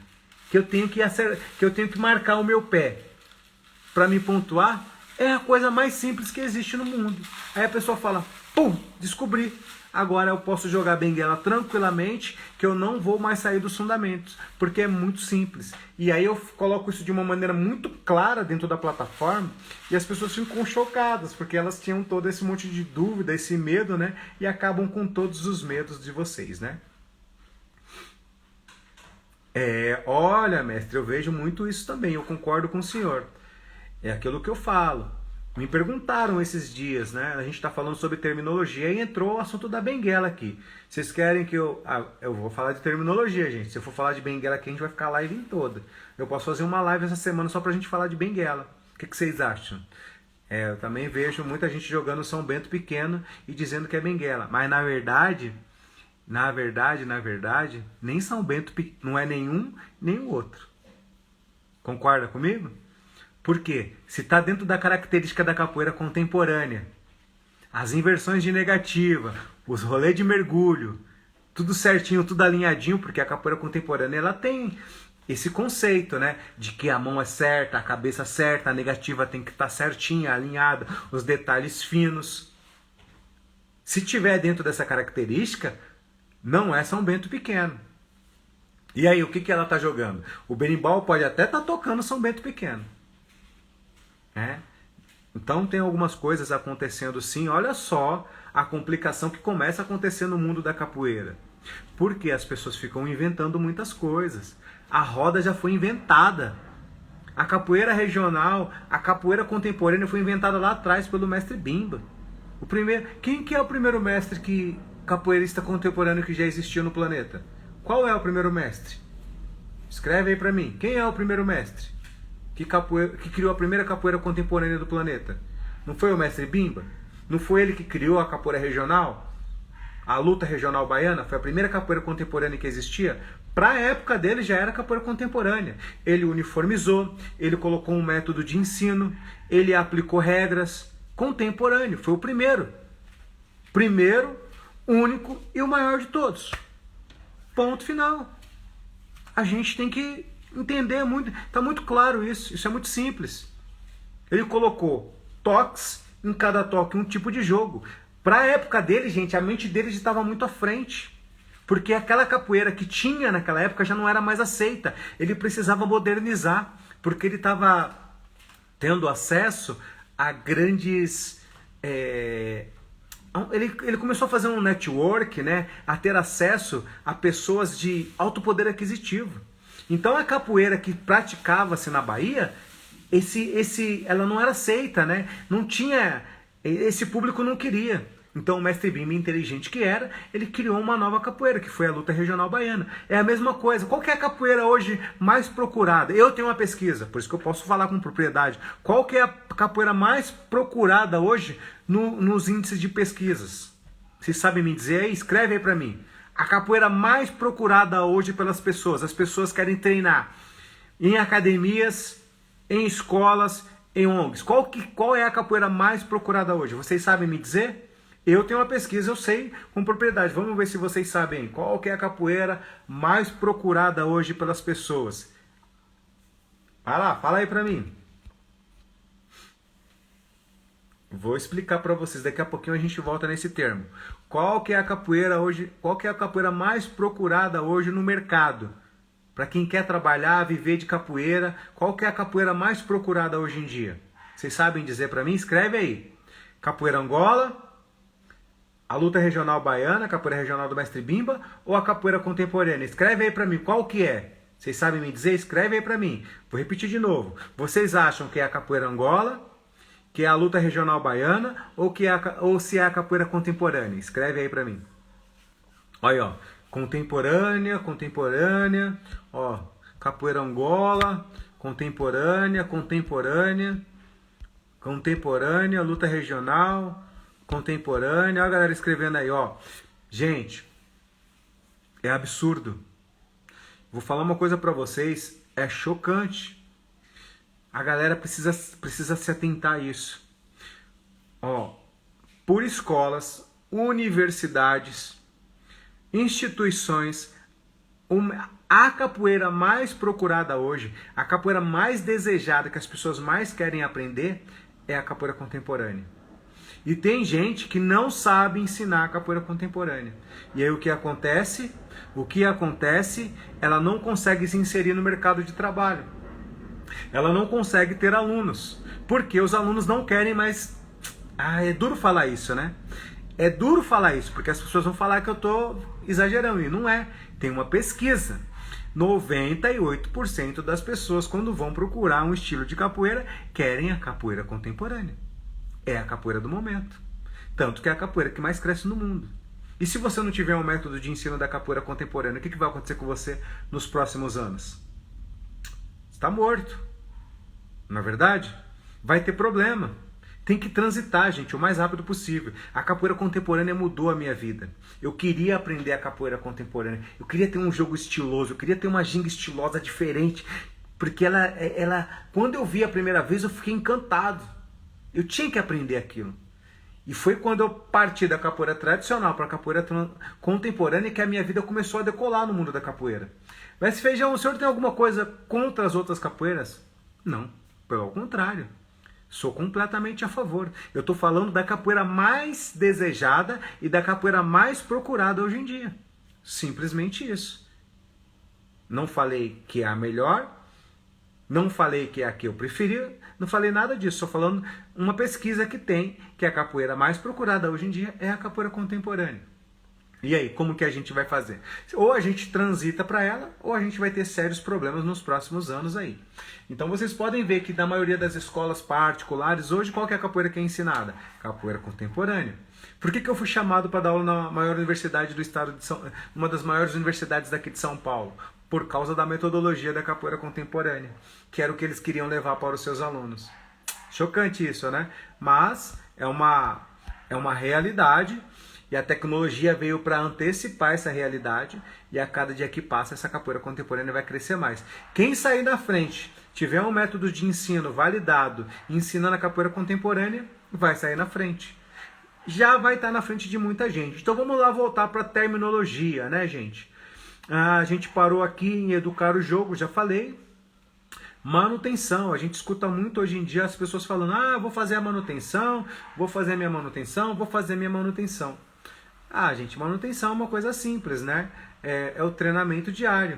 que eu tenho que marcar o meu pé para me pontuar, é a coisa mais simples que existe no mundo. Aí a pessoa fala, pum, descobri. Agora eu posso jogar benguela tranquilamente, que eu não vou mais sair dos fundamentos, porque é muito simples. E aí eu coloco isso de uma maneira muito clara dentro da plataforma, e as pessoas ficam chocadas, porque elas tinham todo esse monte de dúvida, esse medo, né? E acabam com todos os medos de vocês, né? Olha, mestre, eu vejo muito isso também, eu concordo com o senhor. É aquilo que eu falo. Me perguntaram esses dias, né? A gente está falando sobre terminologia e entrou o assunto da benguela aqui. Vocês querem que eu... eu vou falar de terminologia, gente. Se eu for falar de benguela aqui, a gente vai ficar a live em toda. Eu posso fazer uma live essa semana só pra gente falar de benguela. O que vocês acham? Eu também vejo muita gente jogando São Bento pequeno e dizendo que é benguela. Mas na verdade, nem São Bento não é nenhum nem o outro. Concorda comigo? Por quê? Se está dentro da característica da capoeira contemporânea, as inversões de negativa, os rolês de mergulho, tudo certinho, tudo alinhadinho, porque a capoeira contemporânea ela tem esse conceito, né? De que a mão é certa, a cabeça certa, a negativa tem que estar certinha, alinhada, os detalhes finos. Se tiver dentro dessa característica, não é São Bento pequeno. E aí, o que ela está jogando? O berimbau pode até estar tocando São Bento pequeno. Então tem algumas coisas acontecendo sim. Olha só a complicação que começa a acontecer no mundo da capoeira. Porque as pessoas ficam inventando muitas coisas. A roda já foi inventada. A capoeira regional, a capoeira contemporânea foi inventada lá atrás pelo mestre Bimba. Quem que é o primeiro mestre capoeirista contemporâneo que já existiu no planeta? Qual é o primeiro mestre? Escreve aí pra mim. Quem é o primeiro mestre que criou a primeira capoeira contemporânea do planeta? Não foi o mestre Bimba? Não foi ele que criou a capoeira regional? A luta regional baiana foi a primeira capoeira contemporânea que existia? Para a época dele já era capoeira contemporânea. Ele uniformizou, ele colocou um método de ensino, ele aplicou regras. Contemporâneo, foi o primeiro. Primeiro, único e o maior de todos. Ponto final. A gente tem que entender muito, está muito claro isso é muito simples. Ele colocou toques, em cada toque um tipo de jogo. Para a época dele, gente, a mente dele já estava muito à frente, porque aquela capoeira que tinha naquela época já não era mais aceita. Ele precisava modernizar, porque ele estava tendo acesso a grandes... Ele começou a fazer um network, né, a ter acesso a pessoas de alto poder aquisitivo. Então a capoeira que praticava-se na Bahia, ela não era aceita, né? Não tinha, esse público não queria. Então o mestre Bimba, inteligente que era, ele criou uma nova capoeira, que foi a luta regional baiana. É a mesma coisa. Qual que é a capoeira hoje mais procurada? Eu tenho uma pesquisa, por isso que eu posso falar com propriedade. Qual que é a capoeira mais procurada hoje nos índices de pesquisas? Vocês sabem me dizer aí? Escreve aí pra mim. a capoeira mais procurada hoje pelas pessoas. As pessoas querem treinar em academias, em escolas, em ONGs. Qual é a capoeira mais procurada hoje? Vocês sabem me dizer? Eu tenho uma pesquisa, eu sei com propriedade. Vamos ver se vocês sabem qual que é a capoeira mais procurada hoje pelas pessoas. Vai lá, fala aí pra mim. Vou explicar para vocês, daqui a pouquinho a gente volta nesse termo. Qual que é a capoeira hoje? Qual que é a capoeira mais procurada hoje no mercado? Para quem quer trabalhar, viver de capoeira, qual que é a capoeira mais procurada hoje em dia? Vocês sabem dizer para mim? Escreve aí. Capoeira Angola, a luta regional baiana, a capoeira regional do Mestre Bimba ou a capoeira contemporânea? Escreve aí para mim, qual que é? Vocês sabem me dizer? Escreve aí para mim. Vou repetir de novo. Vocês acham que é a capoeira Angola, que é a luta regional baiana ou se é a capoeira contemporânea? Escreve aí pra mim. Olha, ó, contemporânea, ó, capoeira Angola, contemporânea, luta regional, contemporânea. Olha a galera escrevendo aí, ó. Gente, é absurdo. Vou falar uma coisa pra vocês, é chocante. A galera precisa se atentar a isso. Ó, por escolas, universidades, instituições, a capoeira mais procurada hoje, a capoeira mais desejada, que as pessoas mais querem aprender, é a capoeira contemporânea. E tem gente que não sabe ensinar a capoeira contemporânea. E aí o que acontece? Ela não consegue se inserir no mercado de trabalho. Ela não consegue ter alunos, porque os alunos não querem mais... é duro falar isso, né? É duro falar isso, porque as pessoas vão falar que eu estou exagerando, e não é. Tem uma pesquisa. 98% das pessoas, quando vão procurar um estilo de capoeira, querem a capoeira contemporânea. É a capoeira do momento. Tanto que é a capoeira que mais cresce no mundo. E se você não tiver um método de ensino da capoeira contemporânea, o que vai acontecer com você nos próximos anos? Está morto. Na verdade, vai ter problema. Tem que transitar, gente, o mais rápido possível. A capoeira contemporânea mudou a minha vida. Eu queria aprender a capoeira contemporânea. Eu queria ter um jogo estiloso. Eu queria ter uma ginga estilosa diferente. Porque quando eu vi a primeira vez, eu fiquei encantado. Eu tinha que aprender aquilo. E foi quando eu parti da capoeira tradicional para a capoeira contemporânea que a minha vida começou a decolar no mundo da capoeira. Mas, Feijão, o senhor tem alguma coisa contra as outras capoeiras? Não, pelo contrário. Sou completamente a favor. Eu estou falando da capoeira mais desejada e da capoeira mais procurada hoje em dia. Simplesmente isso. Não falei que é a melhor, não falei que é a que eu preferi, não falei nada disso. Estou falando uma pesquisa que tem, que a capoeira mais procurada hoje em dia é a capoeira contemporânea. E aí, como que a gente vai fazer? Ou a gente transita para ela, ou a gente vai ter sérios problemas nos próximos anos aí. Então vocês podem ver que na maioria das escolas particulares, hoje qual que é a capoeira que é ensinada? Capoeira contemporânea. Por que eu fui chamado para dar aula na maior universidade do estado de uma das maiores universidades daqui de São Paulo? Por causa da metodologia da capoeira contemporânea, que era o que eles queriam levar para os seus alunos. Chocante isso, né? Mas é uma realidade. E a tecnologia veio para antecipar essa realidade, e a cada dia que passa essa capoeira contemporânea vai crescer mais. Quem sair na frente, tiver um método de ensino validado, ensinando a capoeira contemporânea, vai sair na frente. Já vai estar na frente de muita gente. Então vamos lá voltar para a terminologia, né, gente? A gente parou aqui em educar o jogo, já falei. Manutenção, a gente escuta muito hoje em dia as pessoas falando: vou fazer a manutenção, vou fazer a minha manutenção, vou fazer a minha manutenção. Gente, manutenção é uma coisa simples, né? É o treinamento diário.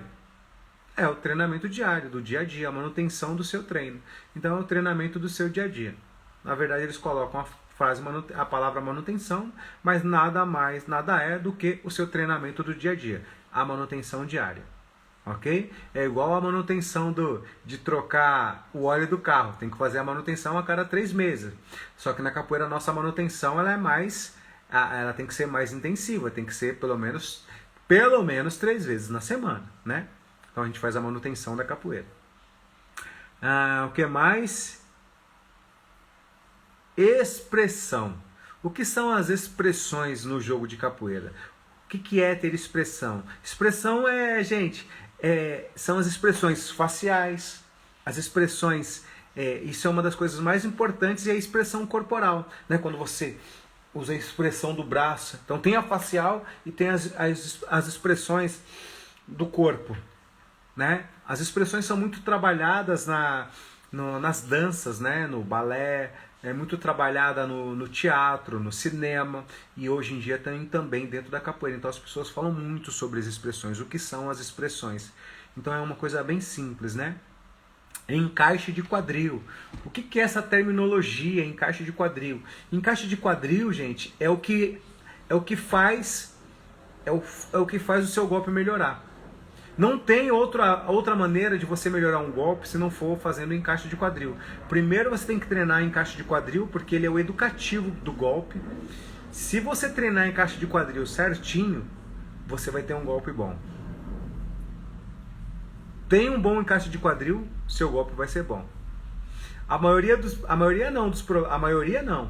É o treinamento diário, do dia a dia, a manutenção do seu treino. Então é o treinamento do seu dia a dia. Na verdade, eles colocam a palavra manutenção, mas nada mais, nada é do que o seu treinamento do dia a dia. A manutenção diária. Ok? É igual a manutenção de trocar o óleo do carro. Tem que fazer a manutenção a cada 3 meses. Só que na capoeira a nossa manutenção ela tem que ser mais intensiva. Tem que ser pelo menos 3 vezes na semana, né? Então a gente faz a manutenção da capoeira. O que mais? Expressão. O que são as expressões no jogo de capoeira? que é ter expressão? Expressão gente, são as expressões faciais, as expressões, isso é uma das coisas mais importantes, e a expressão corporal, né? Quando você usa a expressão do braço. Então tem a facial e tem as expressões do corpo, né? As expressões são muito trabalhadas nas danças, né? No balé, é muito trabalhada no teatro, no cinema, e hoje em dia tem também dentro da capoeira. Então as pessoas falam muito sobre as expressões, o que são as expressões. Então é uma coisa bem simples, né? Encaixe de quadril. O que é essa terminologia, encaixe de quadril? Encaixe de quadril, gente, é o que faz o seu golpe melhorar. Não tem outra maneira de você melhorar um golpe se não for fazendo encaixe de quadril. Primeiro você tem que treinar encaixe de quadril, porque ele é o educativo do golpe. Se você treinar encaixe de quadril certinho, você vai ter um golpe bom. Tem um bom encaixe de quadril, seu golpe vai ser bom. A maioria não.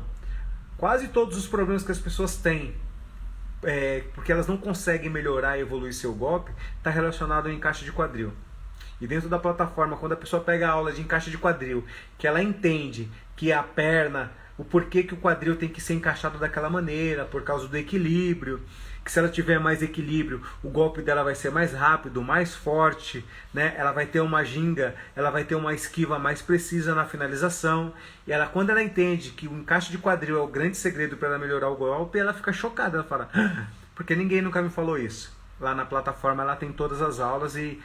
Quase todos os problemas que as pessoas têm, porque elas não conseguem melhorar e evoluir seu golpe, está relacionado ao encaixe de quadril. E dentro da plataforma, quando a pessoa pega a aula de encaixe de quadril, que ela entende que a perna, o porquê que o quadril tem que ser encaixado daquela maneira, por causa do equilíbrio, que se ela tiver mais equilíbrio, o golpe dela vai ser mais rápido, mais forte, né? Ela vai ter uma ginga, ela vai ter uma esquiva mais precisa na finalização. E quando ela entende que o encaixe de quadril é o grande segredo para ela melhorar o golpe, ela fica chocada, ela fala, porque ninguém nunca me falou isso. Lá na plataforma ela tem todas as aulas e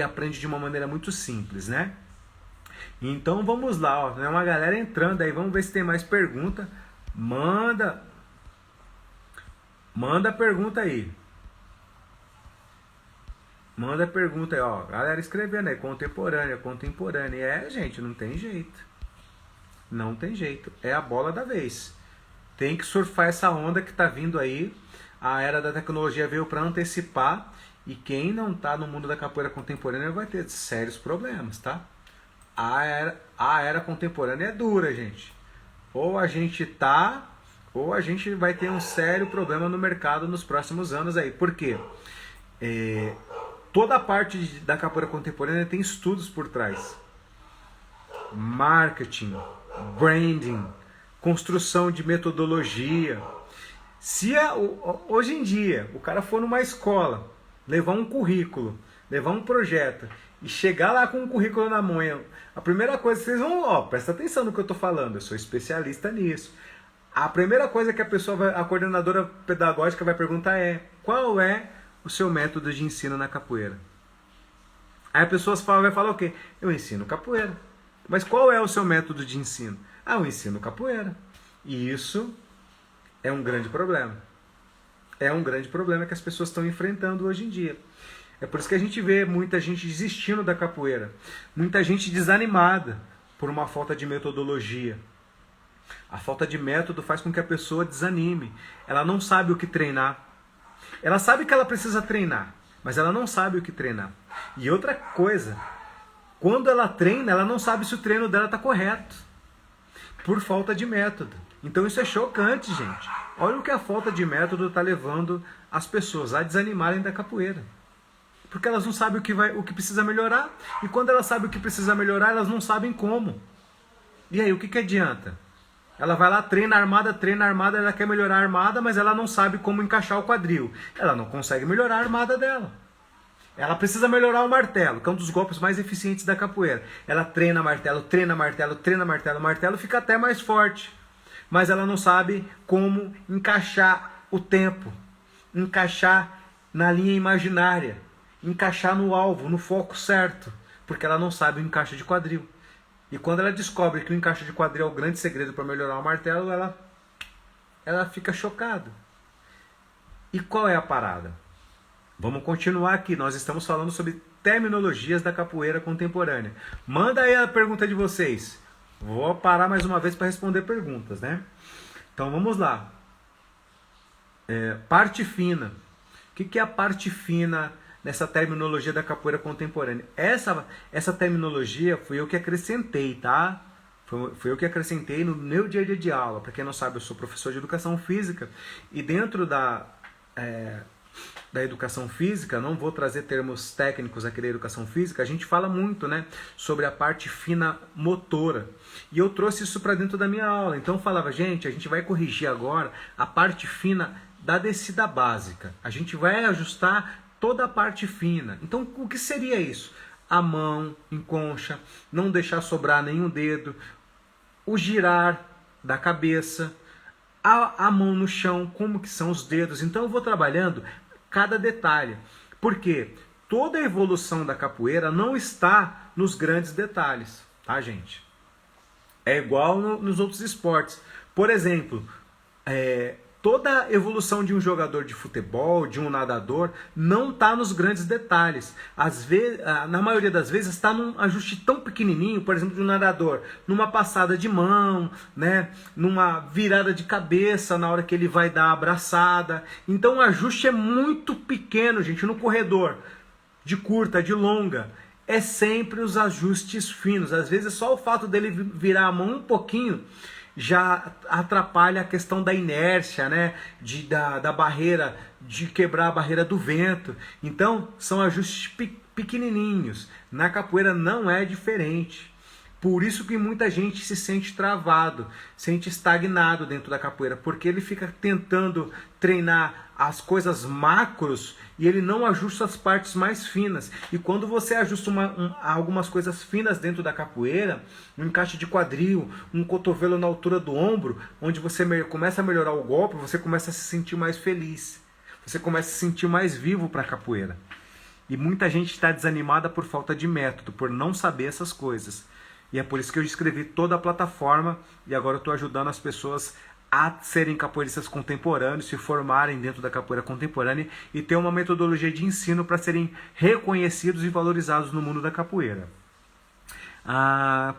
aprende de uma maneira muito simples, né? Então vamos lá, ó, tem uma galera entrando aí, vamos ver se tem mais pergunta. Manda pergunta aí. Manda pergunta aí, ó. Galera escrevendo aí, contemporânea. Gente, não tem jeito. Não tem jeito. É a bola da vez. Tem que surfar essa onda que tá vindo aí. A era da tecnologia veio para antecipar. E quem não tá no mundo da capoeira contemporânea vai ter sérios problemas, tá? A era contemporânea é dura, gente. Ou a gente vai ter um sério problema no mercado nos próximos anos aí. Por quê? Toda a parte da capoeira contemporânea tem estudos por trás. Marketing, branding, construção de metodologia. Se hoje em dia o cara for numa escola, levar um currículo, levar um projeto e chegar lá com um currículo na mão, a primeira coisa que vocês vão, presta atenção no que eu estou falando, eu sou especialista nisso. A primeira coisa que a coordenadora pedagógica vai perguntar é: qual é o seu método de ensino na capoeira? Aí a pessoa vai falar o quê? Eu ensino capoeira. Mas qual é o seu método de ensino? Eu ensino capoeira. E isso é um grande problema. É um grande problema que as pessoas estão enfrentando hoje em dia. É por isso que a gente vê muita gente desistindo da capoeira. Muita gente desanimada por uma falta de metodologia. A falta de método faz com que a pessoa desanime. Ela não sabe o que treinar. Ela sabe que ela precisa treinar, mas ela não sabe o que treinar. E outra coisa, quando ela treina, ela não sabe se o treino dela está correto, por falta de método. Então isso é chocante, gente. Olha o que a falta de método está levando as pessoas a desanimarem da capoeira. Porque elas não sabem o que precisa melhorar. E quando elas sabem o que precisa melhorar, elas não sabem como. E aí, o que adianta? Ela vai lá, treina a armada, ela quer melhorar a armada, mas ela não sabe como encaixar o quadril. Ela não consegue melhorar a armada dela. Ela precisa melhorar o martelo, que é um dos golpes mais eficientes da capoeira. Ela treina martelo, o martelo fica até mais forte. Mas ela não sabe como encaixar o tempo, encaixar na linha imaginária, encaixar no alvo, no foco certo, porque ela não sabe o encaixe de quadril. E quando ela descobre que o encaixe de quadril é o grande segredo para melhorar o martelo, ela fica chocada. E qual é a parada? Vamos continuar aqui. Nós estamos falando sobre terminologias da capoeira contemporânea. Manda aí a pergunta de vocês. Vou parar mais uma vez para responder perguntas, né? Então vamos lá. Parte fina. O que é a parte fina nessa terminologia da capoeira contemporânea? Essa terminologia fui eu que acrescentei, tá? Foi eu que acrescentei no meu dia a dia de aula. Para quem não sabe, eu sou professor de educação física e dentro da da educação física, não vou trazer termos técnicos aqui da educação física, a gente fala muito, né, sobre a parte fina motora. E eu trouxe isso para dentro da minha aula. Então eu falava, gente, a gente vai corrigir agora a parte fina da descida básica. A gente vai ajustar toda a parte fina. Então o que seria isso? A mão em concha, não deixar sobrar nenhum dedo, o girar da cabeça, a mão no chão, como que são os dedos. Então eu vou trabalhando cada detalhe. Porque toda a evolução da capoeira não está nos grandes detalhes, tá, gente? É igual nos outros esportes. Por exemplo, toda a evolução de um jogador de futebol, de um nadador, não está nos grandes detalhes. Às vezes, na maioria das vezes está num ajuste tão pequenininho, por exemplo, de um nadador, numa passada de mão, né, numa virada de cabeça na hora que ele vai dar a abraçada. Então o ajuste é muito pequeno, gente, no corredor, de curta, de longa. É sempre os ajustes finos. Às vezes só o fato dele virar a mão um pouquinho já atrapalha a questão da inércia, né? Da barreira, de quebrar a barreira do vento. Então, são ajustes pequenininhos. Na capoeira não é diferente. Por isso que muita gente se sente travado, sente estagnado dentro da capoeira, porque ele fica tentando treinar as coisas macros e ele não ajusta as partes mais finas. E quando você ajusta algumas coisas finas dentro da capoeira, um encaixe de quadril, um cotovelo na altura do ombro, onde você começa a melhorar o golpe, você começa a se sentir mais feliz. Você começa a se sentir mais vivo para a capoeira. E muita gente está desanimada por falta de método, por não saber essas coisas. E é por isso que eu escrevi toda a plataforma e agora eu estou ajudando as pessoas a serem capoeiristas contemporâneos, se formarem dentro da capoeira contemporânea e ter uma metodologia de ensino para serem reconhecidos e valorizados no mundo da capoeira.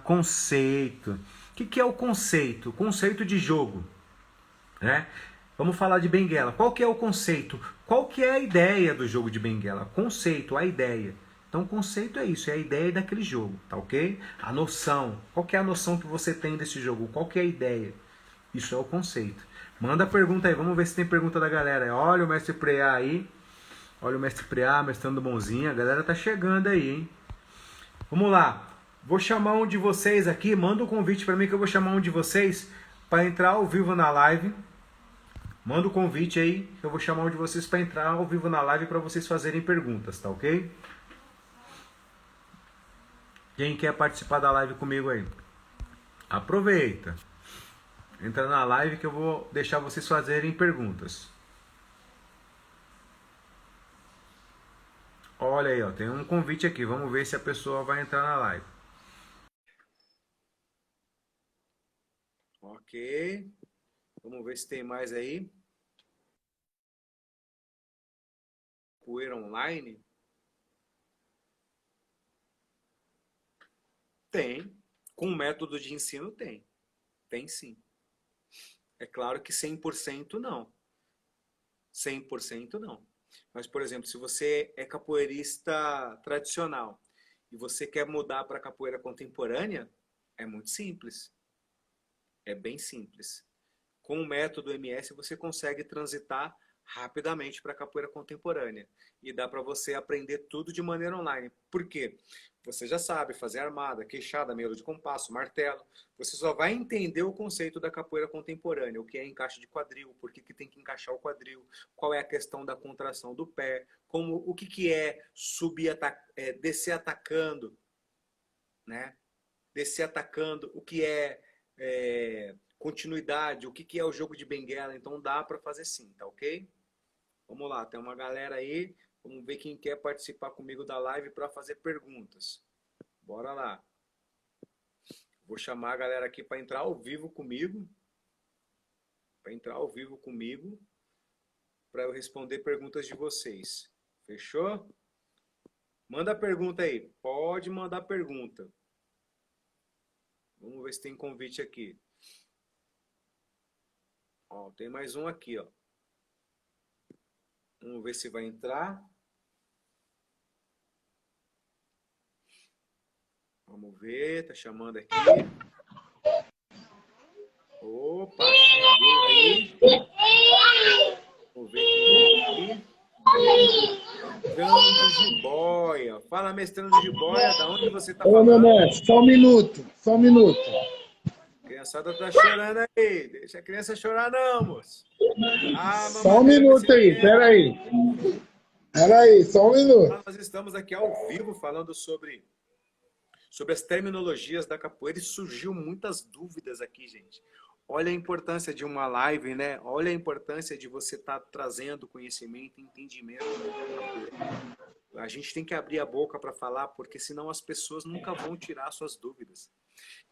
Conceito. O que é o conceito? Conceito de jogo, né? Vamos falar de benguela. Qual que é o conceito? Qual que é a ideia do jogo de benguela? Conceito, a ideia. Então o conceito é isso, é a ideia daquele jogo, tá ok? A noção, qual que é a noção que você tem desse jogo? Qual que é a ideia? Isso é o conceito. Manda pergunta aí, vamos ver se tem pergunta da galera. Olha o mestre Preá aí, olha o mestre Preá, mestrando bonzinho, a galera tá chegando aí, hein? Vamos lá, vou chamar um de vocês aqui, manda um convite para mim que eu vou chamar um de vocês para entrar ao vivo na live. Manda o convite aí, que eu vou chamar um de vocês para entrar ao vivo na live para vocês fazerem perguntas, tá ok? Quem quer participar da live comigo aí? Aproveita. Entra na live que eu vou deixar vocês fazerem perguntas. Olha aí, ó, tem um convite aqui. Vamos ver se a pessoa vai entrar na live. Ok. Vamos ver se tem mais aí. Capoeira online? Tem. Com método de ensino tem. Tem sim. É claro que 100% não. 100% não. Mas, por exemplo, se você é capoeirista tradicional e você quer mudar para capoeira contemporânea, é muito simples. É bem simples. Com o método MS você consegue transitar rapidamente para a capoeira contemporânea. E dá para você aprender tudo de maneira online. Por quê? Você já sabe fazer armada, queixada, meio de compasso, martelo. Você só vai entender o conceito da capoeira contemporânea, o que é encaixe de quadril, por que tem que encaixar o quadril, qual é a questão da contração do pé, o que é subir, descer atacando, né? Descer atacando, o que é continuidade, o que é o jogo de benguela. Então dá para fazer sim, tá ok? Vamos lá, tem uma galera aí. Vamos ver quem quer participar comigo da live para fazer perguntas. Bora lá. Vou chamar a galera aqui para entrar ao vivo comigo. Para entrar ao vivo comigo. Para eu responder perguntas de vocês. Fechou? Manda pergunta aí. Pode mandar pergunta. Vamos ver se tem convite aqui. Ó, tem mais um aqui, ó. Vamos ver se vai entrar. Vamos ver, tá chamando aqui. Opa, chegou aí. Vamos ver quem mestrando de boia, da onde você tá Ô, meu falando? mestre, só um minuto, só um minuto. A criançada tá chorando aí. Deixa a criança chorar não, moço. A Só um mamadeira vai minuto ser aí, quente. peraí. Peraí, só um minuto. Nós estamos aqui ao vivo falando sobre as terminologias da capoeira e surgiu muitas dúvidas aqui, gente. Olha a importância de uma live, né? Olha a importância de você estar trazendo conhecimento, entendimento da capoeira. A gente tem que abrir a boca para falar, porque senão as pessoas nunca vão tirar suas dúvidas.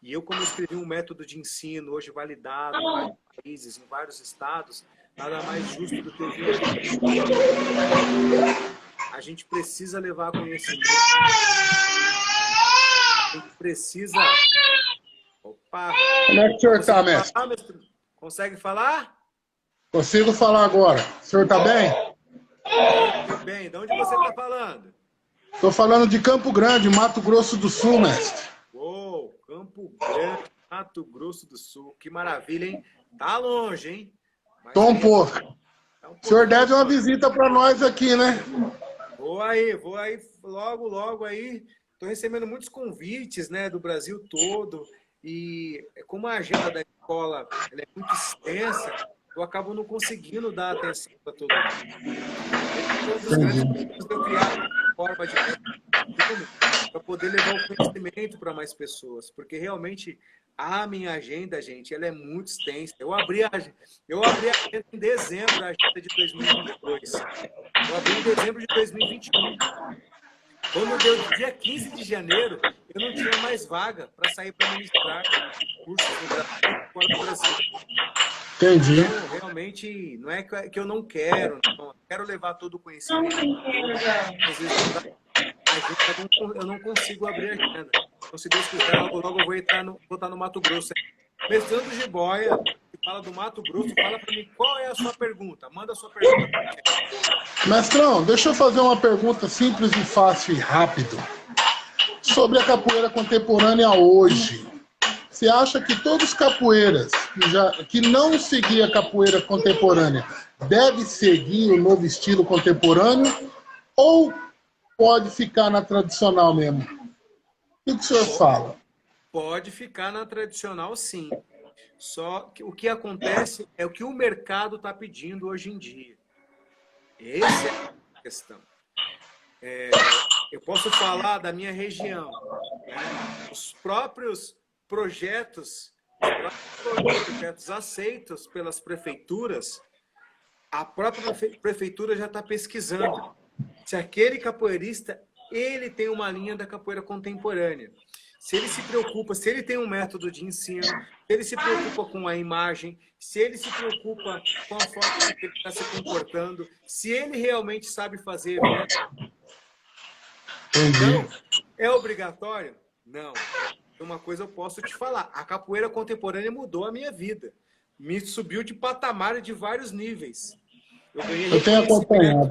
E eu, como escrevi um método de ensino hoje validado em vários países, em vários estados, nada mais justo do que eu vir aqui. A gente precisa levar conhecimento. A gente precisa... Opa! Como é que o senhor está, Consegue mestre? falar, mestre? Consegue falar? Consigo falar agora. O senhor está bem? Muito bem. De onde você está falando? Estou falando de Campo Grande, Mato Grosso do Sul, mestre. Uou, Campo Grande, Mato Grosso do Sul. Que maravilha, hein? Tá longe, hein? Mas Tô um aí, pouco. tá um O senhor deve uma pouquinho. visita para nós aqui, né? Vou aí, logo aí. Estou recebendo muitos convites, né, do Brasil todo. E como a agenda da escola ela é muito extensa, eu acabo não conseguindo dar atenção para todo mundo. Esse é um dos grandes problemas de eu criar uma forma de para poder levar o conhecimento para mais pessoas, porque realmente a minha agenda, gente, ela é muito extensa. Eu abri a agenda em dezembro, a agenda de 2022. Eu abri em dezembro de 2021. Quando deu dia 15 de janeiro, eu não tinha mais vaga para sair para ministrar cursos no Brasil, fora do Brasil. Entendi. Então, realmente, não é que eu não quero, não. Eu quero levar todo o conhecimento. Às vezes, eu não consigo abrir a agenda. Então, se Deus quiser, logo eu vou estar no Mato Grosso. Mestrando de boia, que fala do Mato Grosso, fala para mim qual é a sua pergunta. Manda a sua pergunta para mim. Mestrão, deixa eu fazer uma pergunta simples e fácil e rápido. Sobre a capoeira contemporânea hoje. Você acha que todos os capoeiras que não seguiam a capoeira contemporânea devem seguir o novo estilo contemporâneo ou pode ficar na tradicional mesmo? O que o senhor fala? Pode ficar na tradicional, sim. Só que o que acontece é o que o mercado está pedindo hoje em dia. Essa é a questão. Eu posso falar da minha região. Né? Os próprios projetos aceitos pelas prefeituras, a própria prefeitura já está pesquisando se aquele capoeirista ele tem uma linha da capoeira contemporânea. Se ele se preocupa, se ele tem um método de ensino, se ele se preocupa com a imagem, se ele se preocupa com a forma que ele está se comportando, se ele realmente sabe fazer evento. Então, é obrigatório? Não. Uma coisa eu posso te falar, a capoeira contemporânea mudou a minha vida. Me subiu de patamar de vários níveis. Eu tenho acompanhado.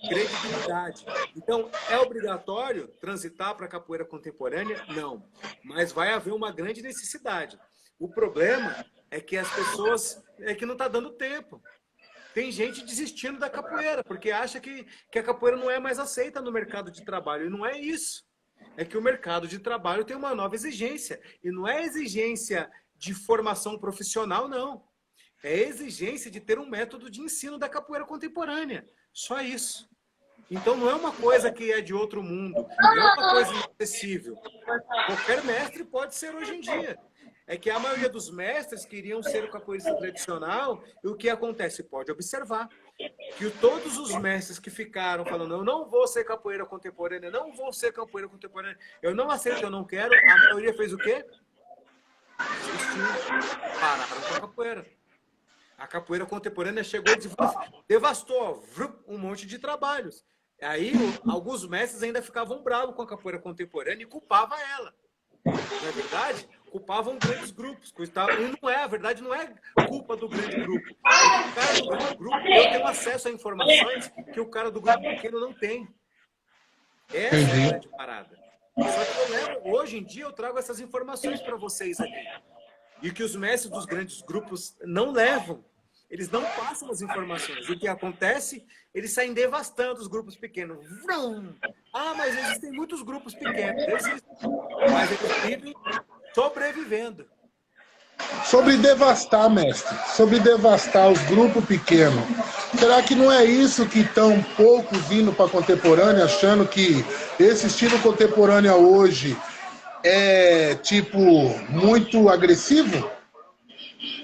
Credibilidade. Então, é obrigatório transitar para a capoeira contemporânea? Não. Mas vai haver uma grande necessidade. O problema é que as pessoas... é que não está dando tempo. Tem gente desistindo da capoeira, porque acha que a capoeira não é mais aceita no mercado de trabalho. E não é isso. É que o mercado de trabalho tem uma nova exigência. E não é exigência de formação profissional, não. É exigência de ter um método de ensino da capoeira contemporânea. Só isso. Então não é uma coisa que é de outro mundo. Não é uma coisa inacessível. Qualquer mestre pode ser hoje em dia. É que a maioria dos mestres queriam ser o capoeirista tradicional. E o que acontece? Pode observar que todos os mestres que ficaram falando eu não vou ser capoeira contemporânea, não vou ser capoeira contemporânea, eu não aceito, eu não quero, a maioria fez o quê? Desistiu. Pararam com a capoeira. A capoeira contemporânea chegou e devastou um monte de trabalhos. Aí, alguns mestres ainda ficavam bravos com a capoeira contemporânea e culpavam ela. Não é verdade? Culpavam grandes grupos. E não é, a verdade não é culpa do grande grupo. É que o cara do grande grupo eu tenho acesso a informações que o cara do grupo pequeno não tem. Essa é a grande parada. Só que hoje em dia eu trago essas informações para vocês aqui. E que os mestres dos grandes grupos não levam. eles não passam as informações. O que acontece? Eles saem devastando os grupos pequenos. Vrum! Ah, mas existem muitos grupos pequenos. Existem, mas eles vivem sobrevivendo. Sobre devastar, mestre, sobre devastar os grupos pequenos, será que não é isso que estão poucos indo para a contemporânea, achando que esse estilo contemporâneo hoje é, tipo, muito agressivo?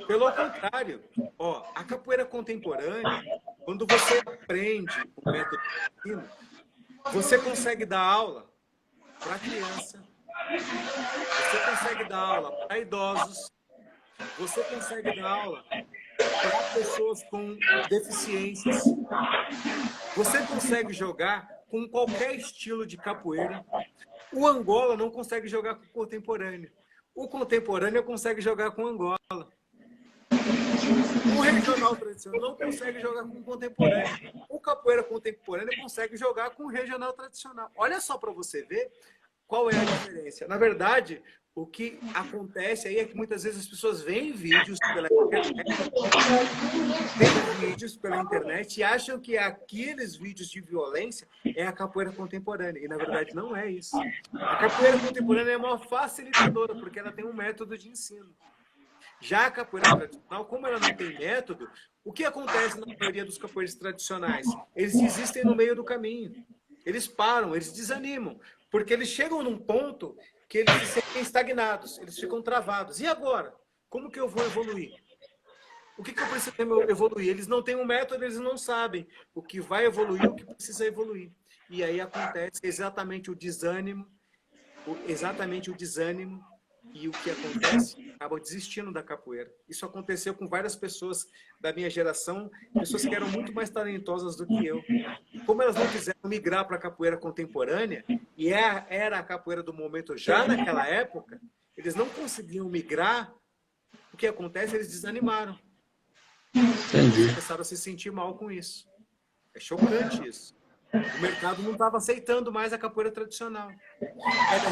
Pelo contrário, ó, a capoeira contemporânea, quando você aprende o método de ensino, você consegue dar aula para criança, você consegue dar aula para idosos, você consegue dar aula para pessoas com deficiências. Você consegue jogar com qualquer estilo de capoeira. O Angola não consegue jogar com o contemporâneo. O contemporâneo consegue jogar com o Angola. O regional tradicional não consegue jogar com o contemporâneo. O capoeira contemporâneo consegue jogar com o regional tradicional. Olha só para você ver qual é a diferença. Na verdade, o que acontece aí é que muitas vezes as pessoas veem vídeos pela internet e acham que aqueles vídeos de violência é a capoeira contemporânea. E, na verdade, não é isso. A capoeira contemporânea é uma facilitadora, porque ela tem um método de ensino. Já a capoeira tradicional, como ela não tem método, o que acontece na maioria dos capoeiras tradicionais? Eles desistem no meio do caminho. Eles param, eles desanimam, porque eles chegam num ponto que eles se sentem estagnados, eles ficam travados. E agora? Como que eu vou evoluir? O que eu preciso evoluir? Eles não têm um método, eles não sabem o que vai evoluir, o que precisa evoluir. E aí acontece exatamente o desânimo, e o que acontece? Acabam desistindo da capoeira. Isso aconteceu com várias pessoas da minha geração, pessoas que eram muito mais talentosas do que eu. Como elas não quiseram migrar para a capoeira contemporânea, e era a capoeira do momento já naquela época, eles não conseguiam migrar. O que acontece? Eles desanimaram. Entendi. Eles começaram a se sentir mal com isso. É chocante isso. O mercado não estava aceitando mais a capoeira tradicional.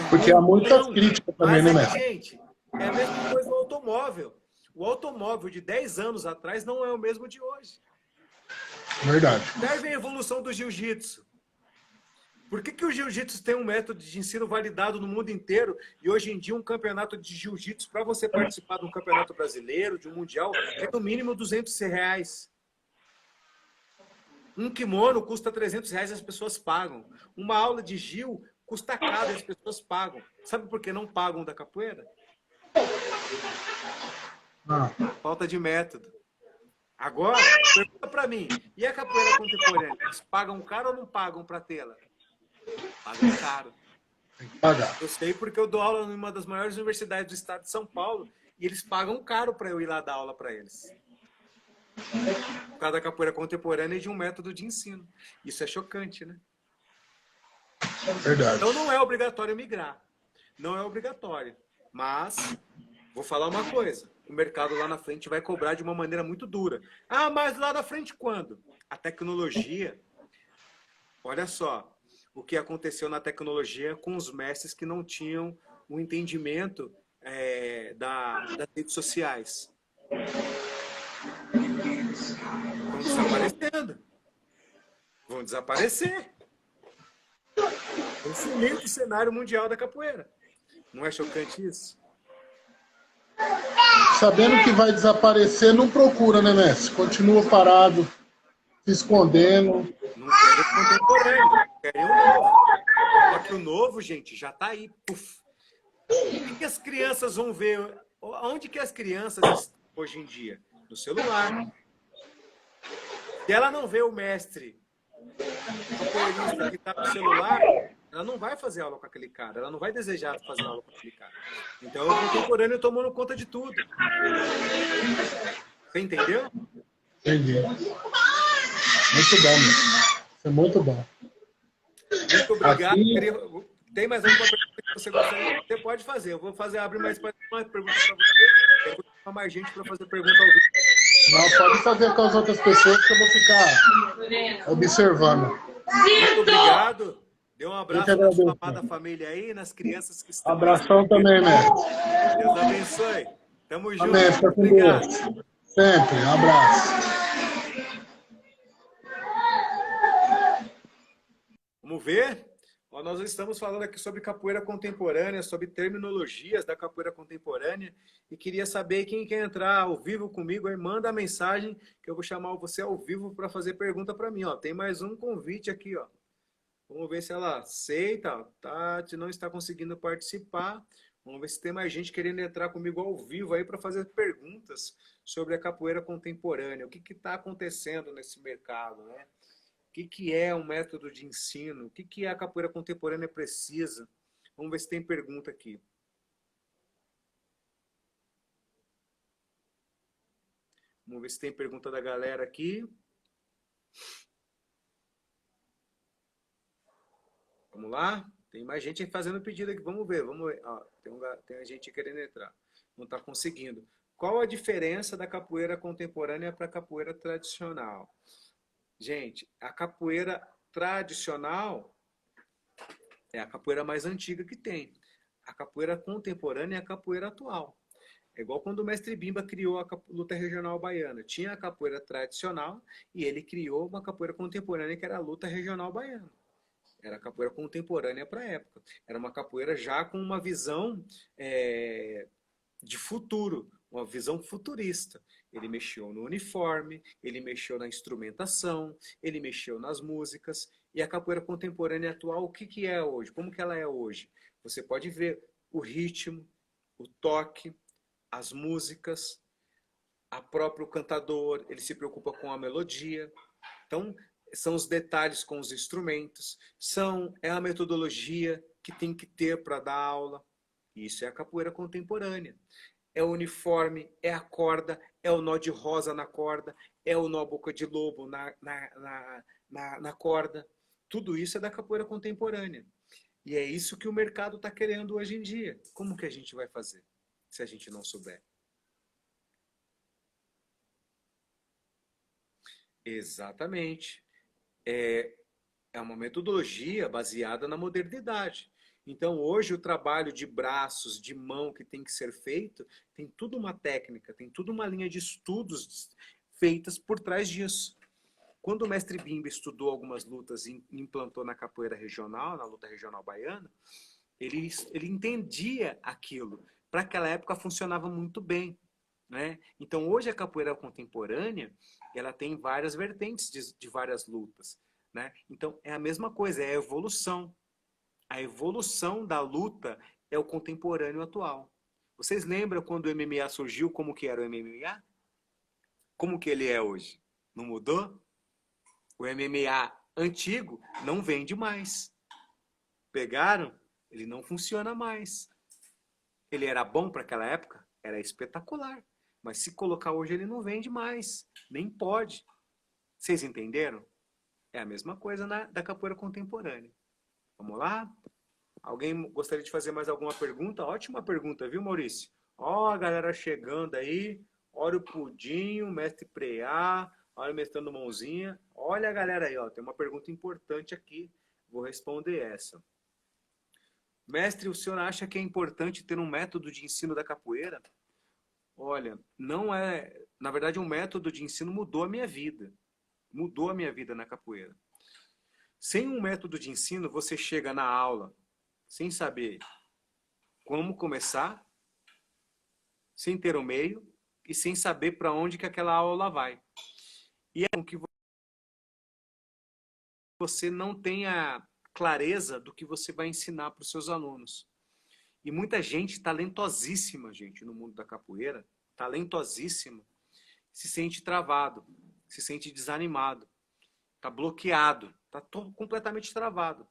Porque há muitas críticas também, né, mestre? Gente, é a mesma coisa do automóvel. O automóvel de 10 anos atrás não é o mesmo de hoje. Verdade. Deve a evolução do jiu-jitsu. Por que o jiu-jitsu tem um método de ensino validado no mundo inteiro e hoje em dia um campeonato de jiu-jitsu, para você participar de um campeonato brasileiro, de um mundial, é no mínimo R$200? Um kimono custa R$300 e as pessoas pagam. Uma aula de Gil custa caro e as pessoas pagam. Sabe por que não pagam da capoeira? Falta de método. Agora, pergunta para mim, e a capoeira contemporânea? Eles pagam caro ou não pagam para tê-la? Pagam caro. Tem que pagar. Eu sei porque eu dou aula em uma das maiores universidades do estado de São Paulo e eles pagam caro para eu ir lá dar aula para eles. Por causa da capoeira contemporânea e de um método de ensino. Isso é chocante, né? Verdade. Então não é obrigatório migrar. Não é obrigatório. Mas, vou falar uma coisa. O mercado lá na frente vai cobrar de uma maneira muito dura. Ah, mas lá na frente quando? A tecnologia. Olha só o que aconteceu na tecnologia com os mestres que não tinham o entendimento das redes sociais. Vão desaparecendo. Vão desaparecer. Vão sumir do cenário mundial da capoeira. Não é chocante isso? Sabendo que vai desaparecer, não procura, né, mestre? Continua parado, se escondendo. Não querem o contemporâneo, querem o novo. Só que o novo, gente, já tá aí. Puf. O que as crianças vão ver? Onde que as crianças estão hoje em dia? No celular. Se ela não vê o mestre capoeirista que está no celular, ela não vai fazer aula com aquele cara. Ela não vai desejar fazer aula com aquele cara. Então, o contemporâneo tomando conta de tudo. Você entendeu? Entendi. Muito bom, mestre. Isso é muito bom. Muito obrigado. Aqui... Tem mais alguma pergunta que você gostaria? Você pode fazer. Eu vou abrir mais perguntas para você. Eu vou chamar mais gente para fazer pergunta ao vivo. Não, pode fazer com as outras pessoas que eu vou ficar observando. Muito obrigado. Dê um abraço na sua amada família aí, nas crianças que estão... Abração também, mestre. Deus abençoe. Tamo junto. Amém. Fica com Obrigado. Deus. Sempre. Um abraço. Vamos ver? Ó, nós estamos falando aqui sobre capoeira contemporânea, sobre terminologias da capoeira contemporânea, e queria saber quem quer entrar ao vivo comigo, aí manda a mensagem que eu vou chamar você ao vivo para fazer pergunta para mim. Ó. Tem mais um convite aqui, ó. Vamos ver se ela aceita. Tati não está conseguindo participar. Vamos ver se tem mais gente querendo entrar comigo ao vivo aí para fazer perguntas sobre a capoeira contemporânea. O que está acontecendo nesse mercado, né? O que é um método de ensino? O que a capoeira contemporânea precisa? Vamos ver se tem pergunta aqui. Vamos ver se tem pergunta da galera aqui. Vamos lá? Tem mais gente fazendo pedido aqui. Vamos ver, vamos ver. Ah, tem gente querendo entrar. Não está conseguindo. Qual a diferença da capoeira contemporânea para a capoeira tradicional? Gente, a capoeira tradicional é a capoeira mais antiga que tem. A capoeira contemporânea é a capoeira atual. É igual quando o mestre Bimba criou a luta regional baiana. Tinha a capoeira tradicional e ele criou uma capoeira contemporânea que era a luta regional baiana. Era a capoeira contemporânea para a época. Era uma capoeira já com uma visão de futuro, uma visão futurista. Ele mexeu no uniforme, ele mexeu na instrumentação, ele mexeu nas músicas. E a capoeira contemporânea atual, o que é hoje? Como que ela é hoje? Você pode ver o ritmo, o toque, as músicas, a próprio cantador, ele se preocupa com a melodia. Então, são os detalhes com os instrumentos, é a metodologia que tem que ter para dar aula. Isso é a capoeira contemporânea. É o uniforme, é a corda, é o nó de rosa na corda, é o nó boca de lobo na corda. Tudo isso é da capoeira contemporânea. E é isso que o mercado está querendo hoje em dia. Como que a gente vai fazer se a gente não souber? Exatamente. É uma metodologia baseada na modernidade. Então, hoje, o trabalho de braços, de mão que tem que ser feito, tem tudo uma técnica, tem tudo uma linha de estudos feitas por trás disso. Quando o mestre Bimba estudou algumas lutas e implantou na capoeira regional, na luta regional baiana, ele entendia aquilo. Para aquela época funcionava muito bem. Né? Então, hoje a capoeira contemporânea, ela tem várias vertentes de várias lutas. Né? Então, é a mesma coisa, é a evolução. A evolução da luta é o contemporâneo atual. Vocês lembram quando o MMA surgiu, como que era o MMA? Como que ele é hoje? Não mudou? O MMA antigo não vende mais. Pegaram? Ele não funciona mais. Ele era bom para aquela época? Era espetacular. Mas se colocar hoje ele não vende mais. Nem pode. Vocês entenderam? É a mesma coisa da capoeira contemporânea. Vamos lá? Alguém gostaria de fazer mais alguma pergunta? Ótima pergunta, viu, Maurício? Ó, a galera chegando aí. Olha o Pudinho, mestre Preá. Olha o mestrando mãozinha. Olha a galera aí, ó. Tem uma pergunta importante aqui. Vou responder essa. Mestre, o senhor acha que é importante ter um método de ensino da capoeira? Olha, não é... Na verdade, um método de ensino mudou a minha vida. Mudou a minha vida na capoeira. Sem um método de ensino, você chega na aula sem saber como começar, sem ter o meio e sem saber para onde que aquela aula vai. E é com que você não tenha clareza do que você vai ensinar para os seus alunos. E muita gente talentosíssima, gente, no mundo da capoeira, talentosíssima, se sente travado, se sente desanimado, está bloqueado, está completamente travado.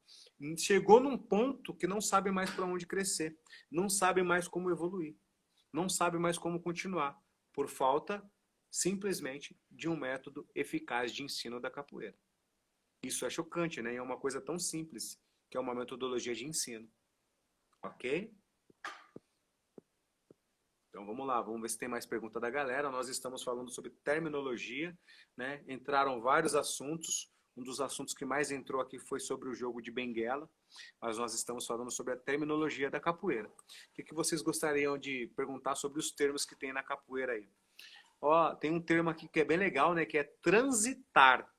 Chegou num ponto que não sabe mais para onde crescer, não sabe mais como evoluir, não sabe mais como continuar, por falta simplesmente de um método eficaz de ensino da capoeira. Isso é chocante, né? É uma coisa tão simples, que é uma metodologia de ensino. Ok? Então vamos lá, vamos ver se tem mais pergunta da galera. Nós estamos falando sobre terminologia, né? Entraram vários assuntos. Um dos assuntos que mais entrou aqui foi sobre o jogo de Benguela, mas nós estamos falando sobre a terminologia da capoeira. O que vocês gostariam de perguntar sobre os termos que tem na capoeira aí? Ó, tem um termo aqui que é bem legal, né? Que é transitar.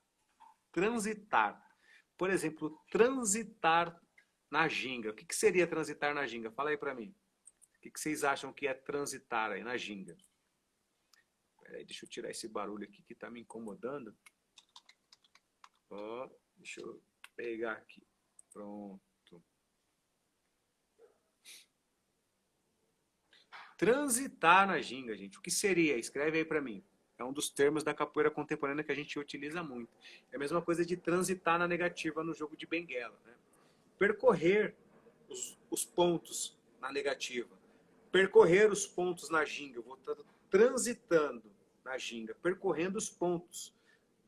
Transitar. Por exemplo, transitar na ginga. O que seria transitar na ginga? Fala aí pra mim. O que vocês acham que é transitar aí na ginga? Peraí, deixa eu tirar esse barulho aqui que tá me incomodando. Ó, deixa eu pegar aqui. Pronto. Transitar na ginga, gente. O que seria? Escreve aí pra mim. É um dos termos da capoeira contemporânea que a gente utiliza muito. É a mesma coisa de transitar na negativa no jogo de benguela, né? Percorrer os pontos na negativa. Percorrer os pontos na ginga. Eu vou estar transitando na ginga, percorrendo os pontos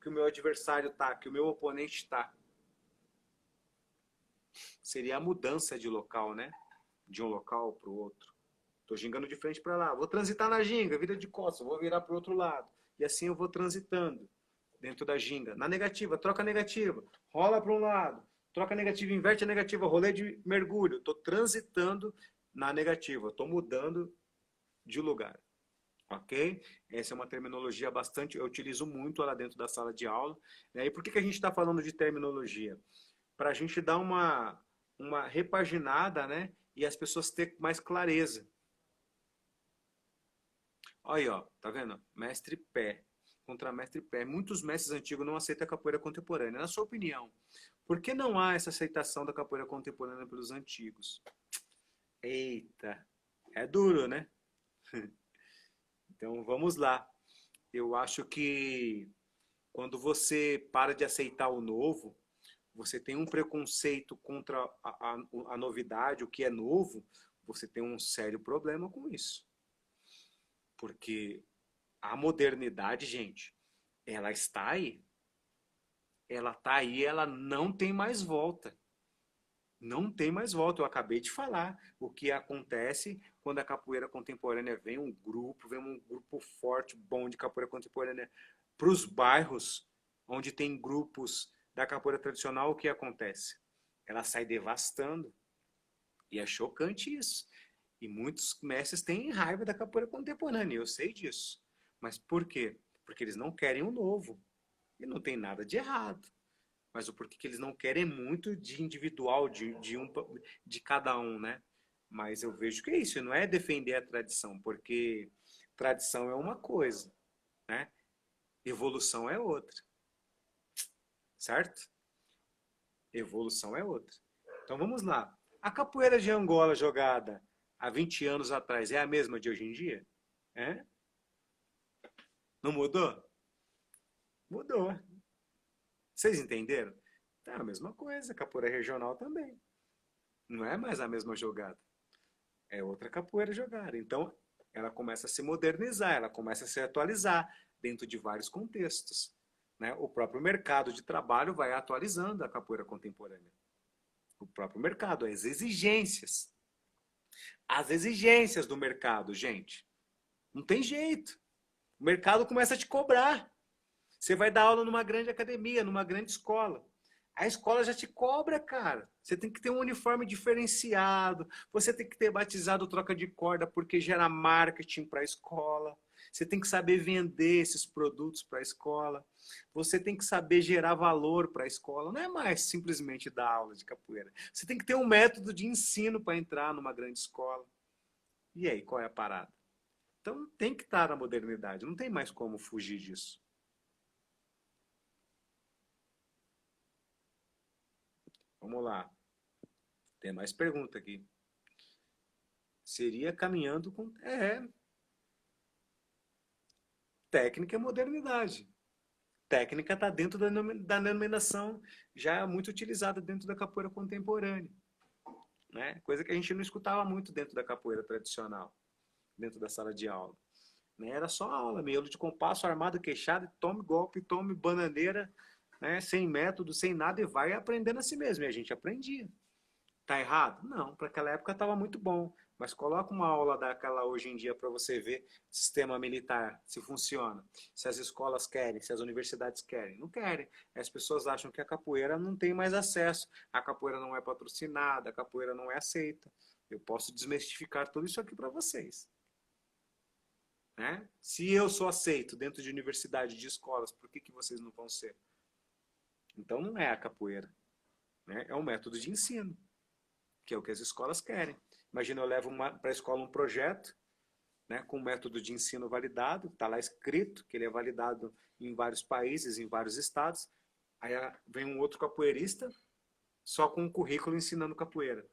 que o meu adversário está, que o meu oponente está. Seria a mudança de local, né? De um local para o outro. Estou gingando de frente para lá. Vou transitar na ginga, vira de costas, vou virar para o outro lado. E assim eu vou transitando dentro da ginga. Na negativa, troca negativa. Rola para um lado, troca negativa, inverte a negativa, rolê de mergulho. Estou transitando na negativa, estou mudando de lugar. Ok? Essa é uma terminologia bastante, eu utilizo muito lá dentro da sala de aula. E por que a gente está falando de terminologia? Para a gente dar uma repaginada, né? E as pessoas ter mais clareza. Olha aí, ó, tá vendo? Mestre pé contra mestre pé. Muitos mestres antigos não aceitam a capoeira contemporânea. Na sua opinião, por que não há essa aceitação da capoeira contemporânea pelos antigos? Eita, é duro, né? Então vamos lá. Eu acho que quando você para de aceitar o novo, você tem um preconceito contra a novidade, o que é novo, você tem um sério problema com isso. Porque a modernidade, gente, ela está aí. Ela está aí, ela não tem mais volta. Não tem mais volta. Eu acabei de falar o que acontece quando a capoeira contemporânea vem um grupo forte, bom de capoeira contemporânea para os bairros onde tem grupos da capoeira tradicional, o que acontece? Ela sai devastando. E é chocante isso. E muitos mestres têm raiva da capoeira contemporânea, eu sei disso. Mas por quê? Porque eles não querem o novo. E não tem nada de errado. Mas o porquê que eles não querem muito de individual, de cada um, né? Mas eu vejo que é isso, não é defender a tradição, porque tradição é uma coisa, né? Evolução é outra, certo? Evolução é outra. Então vamos lá. A capoeira de Angola jogada há 20 anos atrás é a mesma de hoje em dia? É? Não mudou? Mudou. Vocês entenderam? É a mesma coisa, capoeira regional também. Não é mais a mesma jogada. É outra capoeira jogada. Então, ela começa a se modernizar, ela começa a se atualizar dentro de vários contextos. Né? O próprio mercado de trabalho vai atualizando a capoeira contemporânea. O próprio mercado, as exigências. As exigências do mercado, gente. Não tem jeito. O mercado começa a te cobrar. Você vai dar aula numa grande academia, numa grande escola. A escola já te cobra, cara. Você tem que ter um uniforme diferenciado. Você tem que ter batizado troca de corda porque gera marketing para a escola. Você tem que saber vender esses produtos para a escola. Você tem que saber gerar valor para a escola. Não é mais simplesmente dar aula de capoeira. Você tem que ter um método de ensino para entrar numa grande escola. E aí, qual é a parada? Então tem que estar na modernidade. Não tem mais como fugir disso. Vamos lá. Tem mais pergunta aqui. Seria caminhando com. Técnica é modernidade. Técnica está dentro da denominação já muito utilizada dentro da capoeira contemporânea. Né? Coisa que a gente não escutava muito dentro da capoeira tradicional, dentro da sala de aula. Né? Era só aula, miolo de compasso, armado, queixado, tome golpe, tome bananeira, né? Sem método, sem nada, e vai aprendendo a si mesmo. E a gente aprendia. Tá errado? Não, para aquela época estava muito bom. Mas coloca uma aula daquela hoje em dia para você ver sistema militar, se funciona. Se as escolas querem, se as universidades querem. Não querem. As pessoas acham que a capoeira não tem mais acesso. A capoeira não é patrocinada, a capoeira não é aceita. Eu posso desmistificar tudo isso aqui para vocês. né? Se eu sou aceito dentro de universidade, de escolas, por que vocês não vão ser? Então não é a capoeira, né? É um método de ensino, que é o que as escolas querem. Imagina, eu levo para a escola um projeto, né, com um método de ensino validado, está lá escrito que ele é validado em vários países, em vários estados. Aí vem um outro capoeirista só com um currículo ensinando capoeira.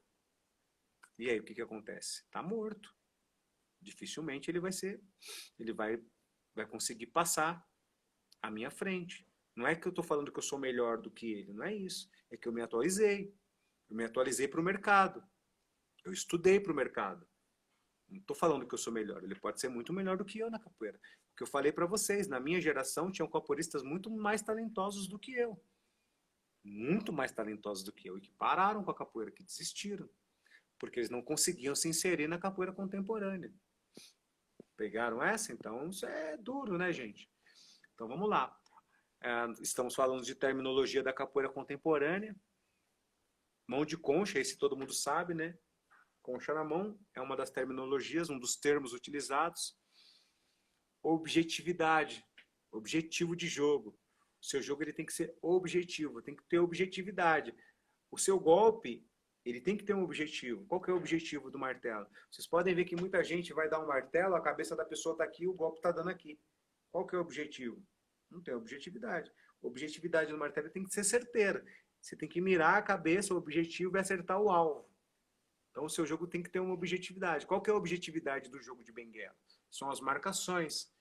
E aí o que acontece? Está morto. Dificilmente ele vai conseguir passar à minha frente. Não é que eu estou falando que eu sou melhor do que ele, não é isso. É que eu me atualizei. Eu me atualizei para o mercado. Eu estudei para o mercado. Não estou falando que eu sou melhor. Ele pode ser muito melhor do que eu na capoeira. O que eu falei para vocês, na minha geração tinham capoeiristas muito mais talentosos do que eu. Muito mais talentosos do que eu. E que pararam com a capoeira, que desistiram. Porque eles não conseguiam se inserir na capoeira contemporânea. Pegaram essa? Então isso é duro, né, gente? Então vamos lá. Estamos falando de terminologia da capoeira contemporânea. Mão de concha, esse todo mundo sabe, né? Concha na mão é uma das terminologias, um dos termos utilizados. Objetividade, objetivo de jogo. O seu jogo ele tem que ser objetivo, tem que ter objetividade. O seu golpe, ele tem que ter um objetivo. Qual que é o objetivo do martelo? Vocês podem ver que muita gente vai dar um martelo, a cabeça da pessoa está aqui, o golpe está dando aqui. Qual que é o objetivo? Não tem objetividade. A objetividade do martelo tem que ser certeira. Você tem que mirar a cabeça, o objetivo é acertar o alvo. Então o seu jogo tem que ter uma objetividade. Qual que é a objetividade do jogo de benguela? São as marcações.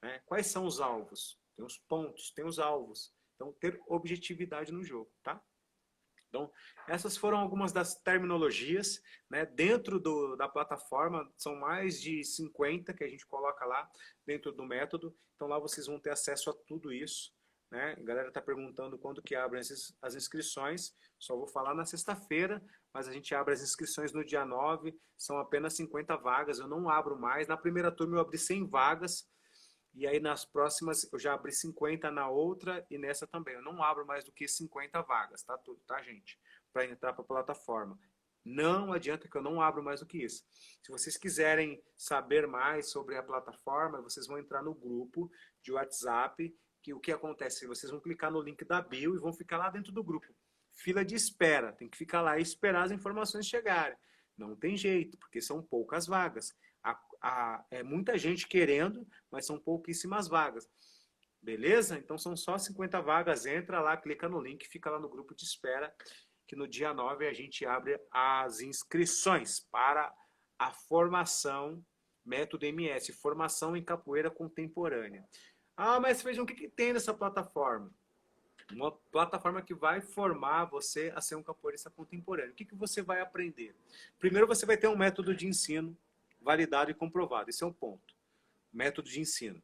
Né? Quais são os alvos? Tem os pontos, tem os alvos. Então ter objetividade no jogo, tá? Então, essas foram algumas das terminologias, né? Dentro da plataforma, são mais de 50 que a gente coloca lá dentro do método. Então lá vocês vão ter acesso a tudo isso. Né? A galera está perguntando quando que abrem as inscrições. Só vou falar na sexta-feira, mas a gente abre as inscrições no dia 9. São apenas 50 vagas, eu não abro mais. Na primeira turma eu abri 100 vagas. E aí nas próximas eu já abri 50 na outra e nessa também. Eu não abro mais do que 50 vagas, tá tudo, tá, gente? Para entrar para a plataforma. Não adianta que eu não abro mais do que isso. Se vocês quiserem saber mais sobre a plataforma, vocês vão entrar no grupo de WhatsApp, que o que acontece? Vocês vão clicar no link da bio e vão ficar lá dentro do grupo. Fila de espera, tem que ficar lá e esperar as informações chegarem. Não tem jeito, porque são poucas vagas. É muita gente querendo, mas são pouquíssimas vagas. Beleza? Então são só 50 vagas. Entra lá, clica no link, fica lá no grupo de espera, que no dia 9 a gente abre as inscrições para a formação Método MS, formação em capoeira contemporânea. Ah, mas Feijão, o que tem nessa plataforma? Uma plataforma que vai formar você a ser um capoeirista contemporâneo. O que você vai aprender? Primeiro você vai ter um método de ensino validado e comprovado. Esse é um ponto. Método de ensino.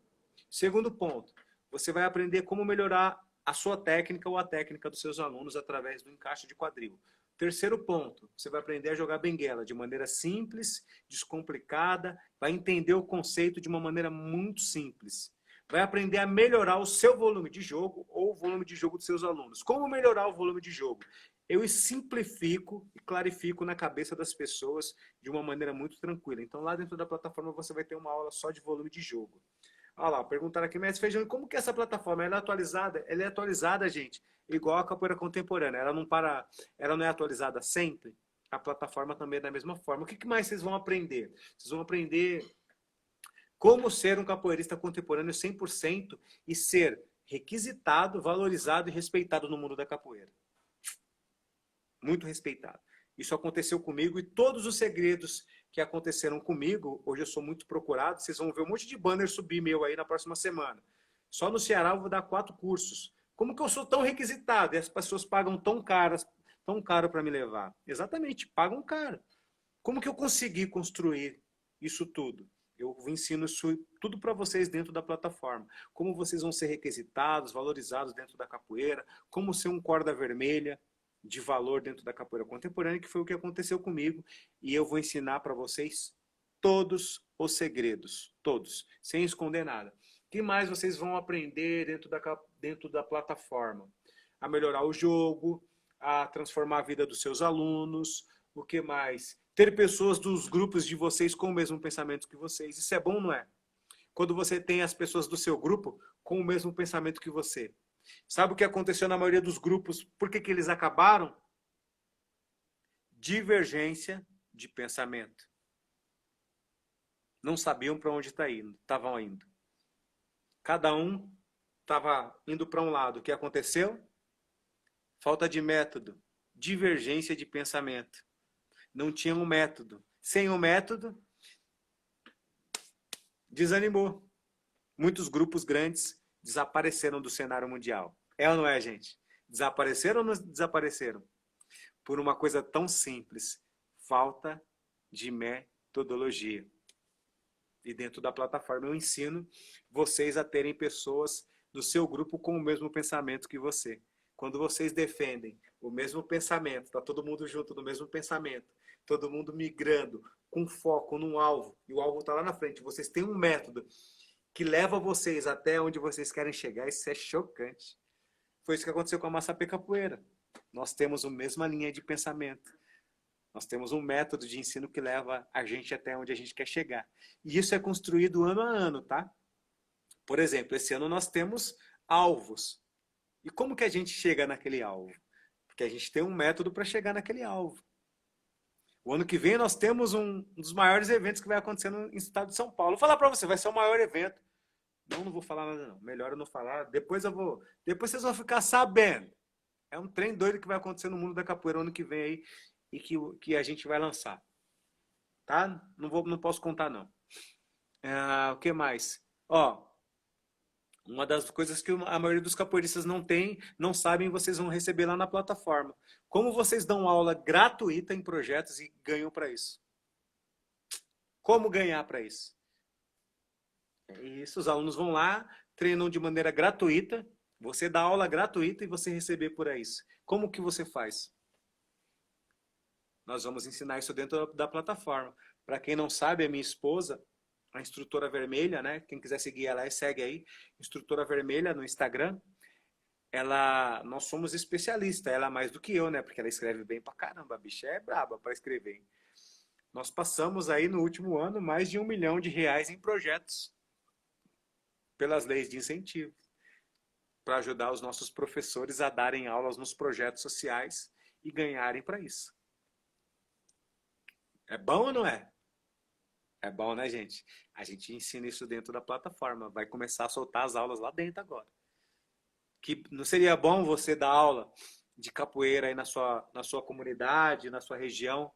Segundo ponto, você vai aprender como melhorar a sua técnica ou a técnica dos seus alunos através do encaixe de quadril. Terceiro ponto, você vai aprender a jogar benguela de maneira simples, descomplicada, vai entender o conceito de uma maneira muito simples. Vai aprender a melhorar o seu volume de jogo ou o volume de jogo dos seus alunos. Como melhorar o volume de jogo? Eu simplifico e clarifico na cabeça das pessoas de uma maneira muito tranquila. Então, lá dentro da plataforma, você vai ter uma aula só de volume de jogo. Olha lá, perguntaram aqui, Mestre Feijão, como que é essa plataforma? Ela é atualizada? Ela é atualizada, gente, igual a capoeira contemporânea. Ela não é atualizada sempre. A plataforma também é da mesma forma. O que mais vocês vão aprender? Vocês vão aprender como ser um capoeirista contemporâneo 100% e ser requisitado, valorizado e respeitado no mundo da capoeira. Muito respeitado. Isso aconteceu comigo e todos os segredos que aconteceram comigo, hoje eu sou muito procurado, vocês vão ver um monte de banner subir meu aí na próxima semana. Só no Ceará eu vou dar 4 cursos. Como que eu sou tão requisitado e as pessoas pagam tão caro para me levar? Exatamente, pagam caro. Como que eu consegui construir isso tudo? Eu ensino isso tudo para vocês dentro da plataforma. Como vocês vão ser requisitados, valorizados dentro da capoeira, como ser um corda vermelha de valor dentro da capoeira contemporânea, que foi o que aconteceu comigo. E eu vou ensinar para vocês todos os segredos, todos, sem esconder nada. O que mais vocês vão aprender dentro da plataforma? A melhorar o jogo, a transformar a vida dos seus alunos, o que mais? Ter pessoas dos grupos de vocês com o mesmo pensamento que vocês. Isso é bom, não é? quando você tem as pessoas do seu grupo com o mesmo pensamento que você. Sabe o que aconteceu na maioria dos grupos? Por que que eles acabaram? Divergência de pensamento. Não sabiam para onde estavam indo. Cada um estava indo para um lado. O que aconteceu? Falta de método, divergência de pensamento. Não tinha um método. Sem um método, desanimou. Muitos grupos grandes desapareceram do cenário mundial. É ou não é, gente? Desapareceram ou não desapareceram? Por uma coisa tão simples, falta de metodologia. E dentro da plataforma eu ensino vocês a terem pessoas do seu grupo com o mesmo pensamento que você. Quando vocês defendem o mesmo pensamento, está todo mundo junto no mesmo pensamento, todo mundo migrando com foco num alvo, e o alvo está lá na frente, vocês têm um método que leva vocês até onde vocês querem chegar, isso é chocante. Foi isso que aconteceu com a Massapê Capoeira. Nós temos a mesma linha de pensamento. Nós temos um método de ensino que leva a gente até onde a gente quer chegar. E isso é construído ano a ano, tá? Por exemplo, esse ano nós temos alvos. E como que a gente chega naquele alvo? Porque a gente tem um método para chegar naquele alvo. O ano que vem nós temos um dos maiores eventos que vai acontecer no estado de São Paulo. Vou falar para você, vai ser o maior evento. Não vou falar nada não. Melhor eu não falar. Depois vocês vão ficar sabendo. É um trem doido que vai acontecer no mundo da capoeira ano que vem aí e que a gente vai lançar. Tá? Não posso contar não. O que mais? Ó, uma das coisas que a maioria dos capoeiristas não sabem, vocês vão receber lá na plataforma. Como vocês dão aula gratuita em projetos e ganham para isso? Como ganhar para isso? Isso, os alunos vão lá, treinam de maneira gratuita, você dá aula gratuita e você receber por isso. Como que você faz? Nós vamos ensinar isso dentro da plataforma. Para quem não sabe, a minha esposa, a Instrutora Vermelha, né? Quem quiser seguir ela, segue aí. Instrutora Vermelha no Instagram. Nós somos especialistas. Ela é mais do que eu, né? Porque ela escreve bem pra caramba. A bicha é braba para escrever. Nós passamos aí no último ano mais de R$ 1 milhão em projetos. Pelas leis de incentivo. Para ajudar os nossos professores a darem aulas nos projetos sociais e ganharem para isso. É bom ou não é? É bom, né, gente? A gente ensina isso dentro da plataforma. Vai começar a soltar as aulas lá dentro agora. Que não seria bom você dar aula de capoeira aí na sua comunidade, na sua região?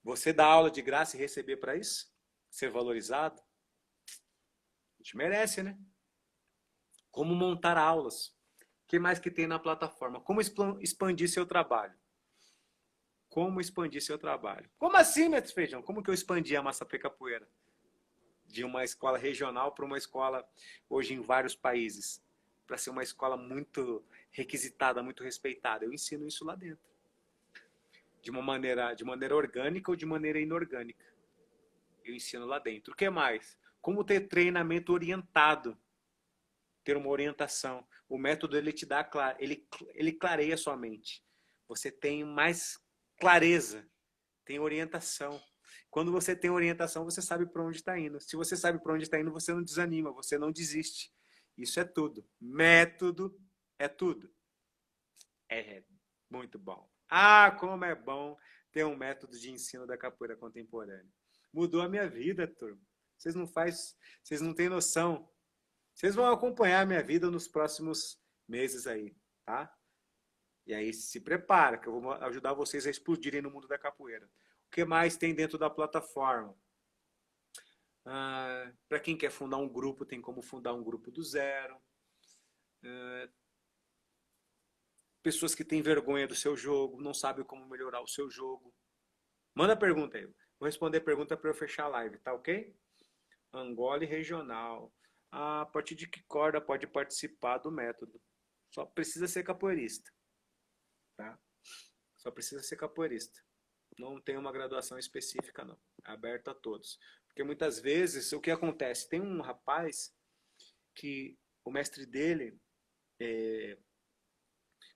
Você dar aula de graça e receber para isso? Ser valorizado? A gente merece, né? Como montar aulas? O que mais que tem na plataforma? Como expandir seu trabalho? Como expandir seu trabalho? Como assim, Mestre Feijão? Como que eu expandi a Massapê Capoeira? De uma escola regional para uma escola hoje em vários países. Para ser uma escola muito requisitada, muito respeitada. Eu ensino isso lá dentro. De maneira orgânica ou de maneira inorgânica. Eu ensino lá dentro. O que mais? Como ter treinamento orientado. Ter uma orientação. O método ele te dá, ele clareia a sua mente. Você tem mais clareza, tem orientação. Quando você tem orientação, você sabe para onde está indo. Se você sabe para onde está indo, você não desanima, você não desiste. Isso é tudo. Método é tudo. É muito bom. Ah, como é bom ter um método de ensino da capoeira contemporânea. Mudou a minha vida, turma. Vocês não têm noção. Vocês vão acompanhar a minha vida nos próximos meses aí, tá? E aí se prepara, que eu vou ajudar vocês a explodirem no mundo da capoeira. O que mais tem dentro da plataforma? Para quem quer fundar um grupo, tem como fundar um grupo do zero. Pessoas que têm vergonha do seu jogo, não sabem como melhorar o seu jogo. Manda pergunta aí. Vou responder pergunta para eu fechar a live, tá ok? Angola e regional. A partir de que corda pode participar do método? Só precisa ser capoeirista. Tá? Só precisa ser capoeirista. Não tem uma graduação específica, não. É aberto a todos. Porque muitas vezes, o que acontece? Tem um rapaz que o mestre dele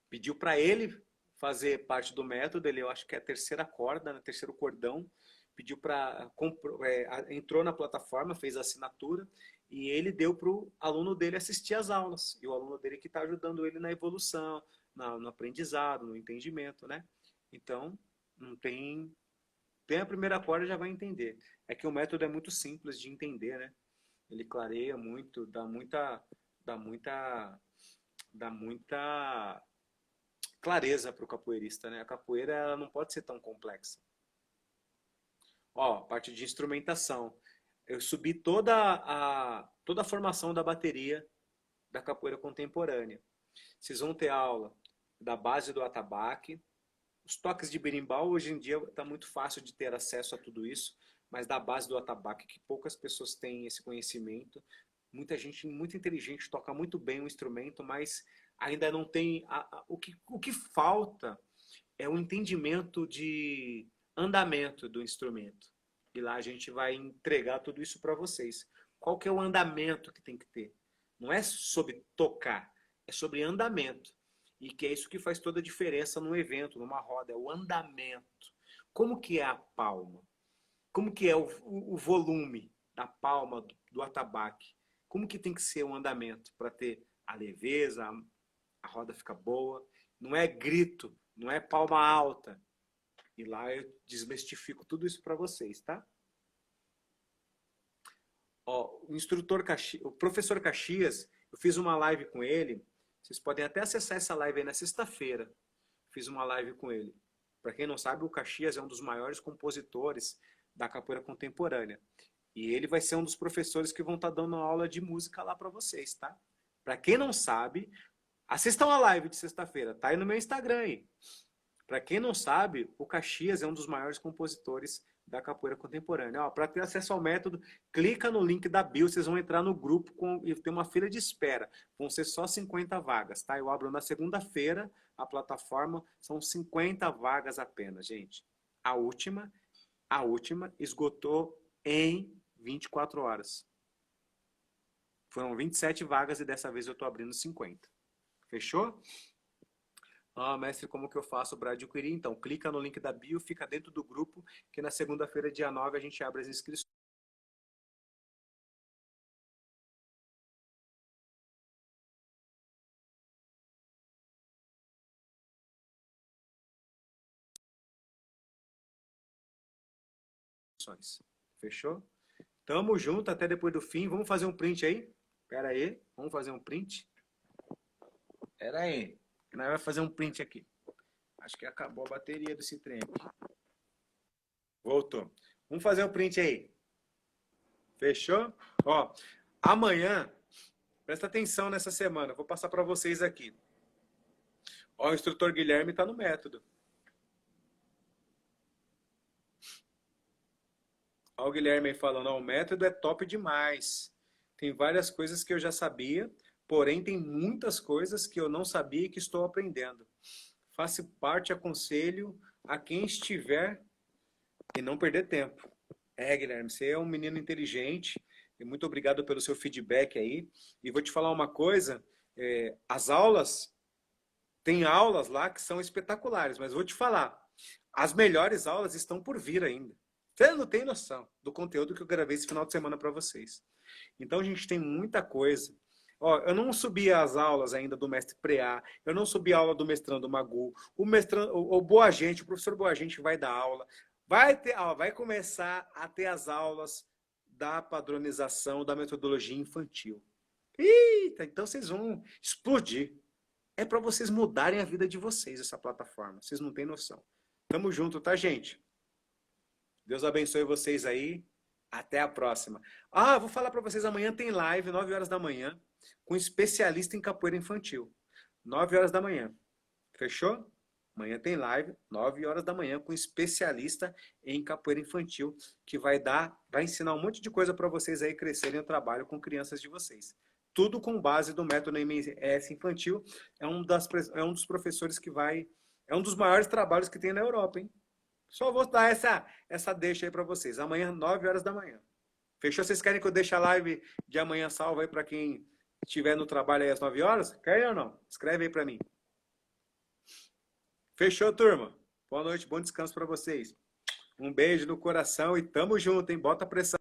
pediu para ele fazer parte do método. Ele, eu acho que é a terceira corda, né? Terceiro cordão. pediu para entrou na plataforma, fez a assinatura e ele deu para o aluno dele assistir às aulas. E o aluno dele que está ajudando ele na evolução, no aprendizado, no entendimento, né? Então, não tem a primeira corda, já vai entender. É que o método é muito simples de entender, né? Ele clareia muito, dá muita clareza para o capoeirista, né? A capoeira ela não pode ser tão complexa. Ó, parte de instrumentação. Eu subi toda a formação da bateria da capoeira contemporânea. Vocês vão ter aula da base do atabaque. Os toques de berimbau, hoje em dia, está muito fácil de ter acesso a tudo isso, mas da base do atabaque, que poucas pessoas têm esse conhecimento. Muita gente muito inteligente toca muito bem o instrumento, mas ainda não tem... o que falta é o entendimento de andamento do instrumento. E lá a gente vai entregar tudo isso para vocês. Qual que é o andamento que tem que ter? Não é sobre tocar, é sobre andamento. E que é isso que faz toda a diferença num evento, numa roda, é o andamento. Como que é a palma? Como que é o volume da palma do atabaque? Como que tem que ser o andamento para ter a leveza, a roda fica boa? Não é grito, não é palma alta. E lá eu desmistifico tudo isso para vocês, tá? Ó, o professor Caxias, eu fiz uma live com ele. Vocês podem até acessar essa live aí na sexta-feira. Fiz uma live com ele. Para quem não sabe, o Caxias é um dos maiores compositores da capoeira contemporânea. E ele vai ser um dos professores que vão estar dando aula de música lá para vocês, tá? Para quem não sabe, assistam a live de sexta-feira. Tá aí no meu Instagram aí. Para quem não sabe, o Caxias é um dos maiores compositores da capoeira contemporânea. Para ter acesso ao método, clica no link da bio, vocês vão entrar no grupo e tem uma fila de espera. Vão ser só 50 vagas, tá? Eu abro na segunda-feira a plataforma, são 50 vagas apenas, gente. A última esgotou em 24 horas. Foram 27 vagas e dessa vez eu estou abrindo 50. Fechou? Ah, mestre, como que eu faço para adquirir? Então, clica no link da bio, fica dentro do grupo, que na segunda-feira, dia 9, a gente abre as inscrições. Fechou? Tamo junto, até depois do fim. Vamos fazer um print aí? Pera aí, vamos fazer um print? Pera aí, nós vamos fazer um print aqui. Acho que acabou a bateria desse trem aqui. Voltou. Vamos fazer um print aí. Fechou? Ó, amanhã, presta atenção nessa semana, vou passar para vocês aqui. Ó, o instrutor Guilherme está no método. Ó, o Guilherme aí falando, ó, o método é top demais. Tem várias coisas que eu já sabia, porém tem muitas coisas que eu não sabia e que estou aprendendo. Faça parte, aconselho a quem estiver e não perder tempo. Guilherme, você é um menino inteligente e muito obrigado pelo seu feedback aí. E vou te falar uma coisa, as aulas, tem aulas lá que são espetaculares, mas vou te falar, as melhores aulas estão por vir ainda. Você não tem noção do conteúdo que eu gravei esse final de semana para vocês. Então a gente tem muita coisa. Ó, eu não subi as aulas ainda do mestre Preá, eu não subi a aula do mestrando Magu, o Boagente, o professor Boagente vai dar aula. Vai começar a ter as aulas da padronização da metodologia infantil. Eita, então vocês vão explodir. É para vocês mudarem a vida de vocês, essa plataforma. Vocês não têm noção. Tamo junto, tá, gente? Deus abençoe vocês aí. Até a próxima. Ah, vou falar para vocês, amanhã tem live, 9 horas da manhã, com especialista em capoeira infantil. 9 horas da manhã. Fechou? Amanhã tem live, 9 horas da manhã, com especialista em capoeira infantil, que vai ensinar um monte de coisa para vocês aí crescerem no trabalho com crianças de vocês. Tudo com base do método MS infantil. É um dos professores que é um dos maiores trabalhos que tem na Europa, hein? Só vou dar essa deixa aí para vocês. Amanhã, 9 horas da manhã. Fechou? Vocês querem que eu deixe a live de amanhã salva aí para quem estiver no trabalho aí às 9 horas? Querem ou não? Escreve aí para mim. Fechou, turma? Boa noite, bom descanso para vocês. Um beijo no coração e tamo junto, hein? Bota pressão.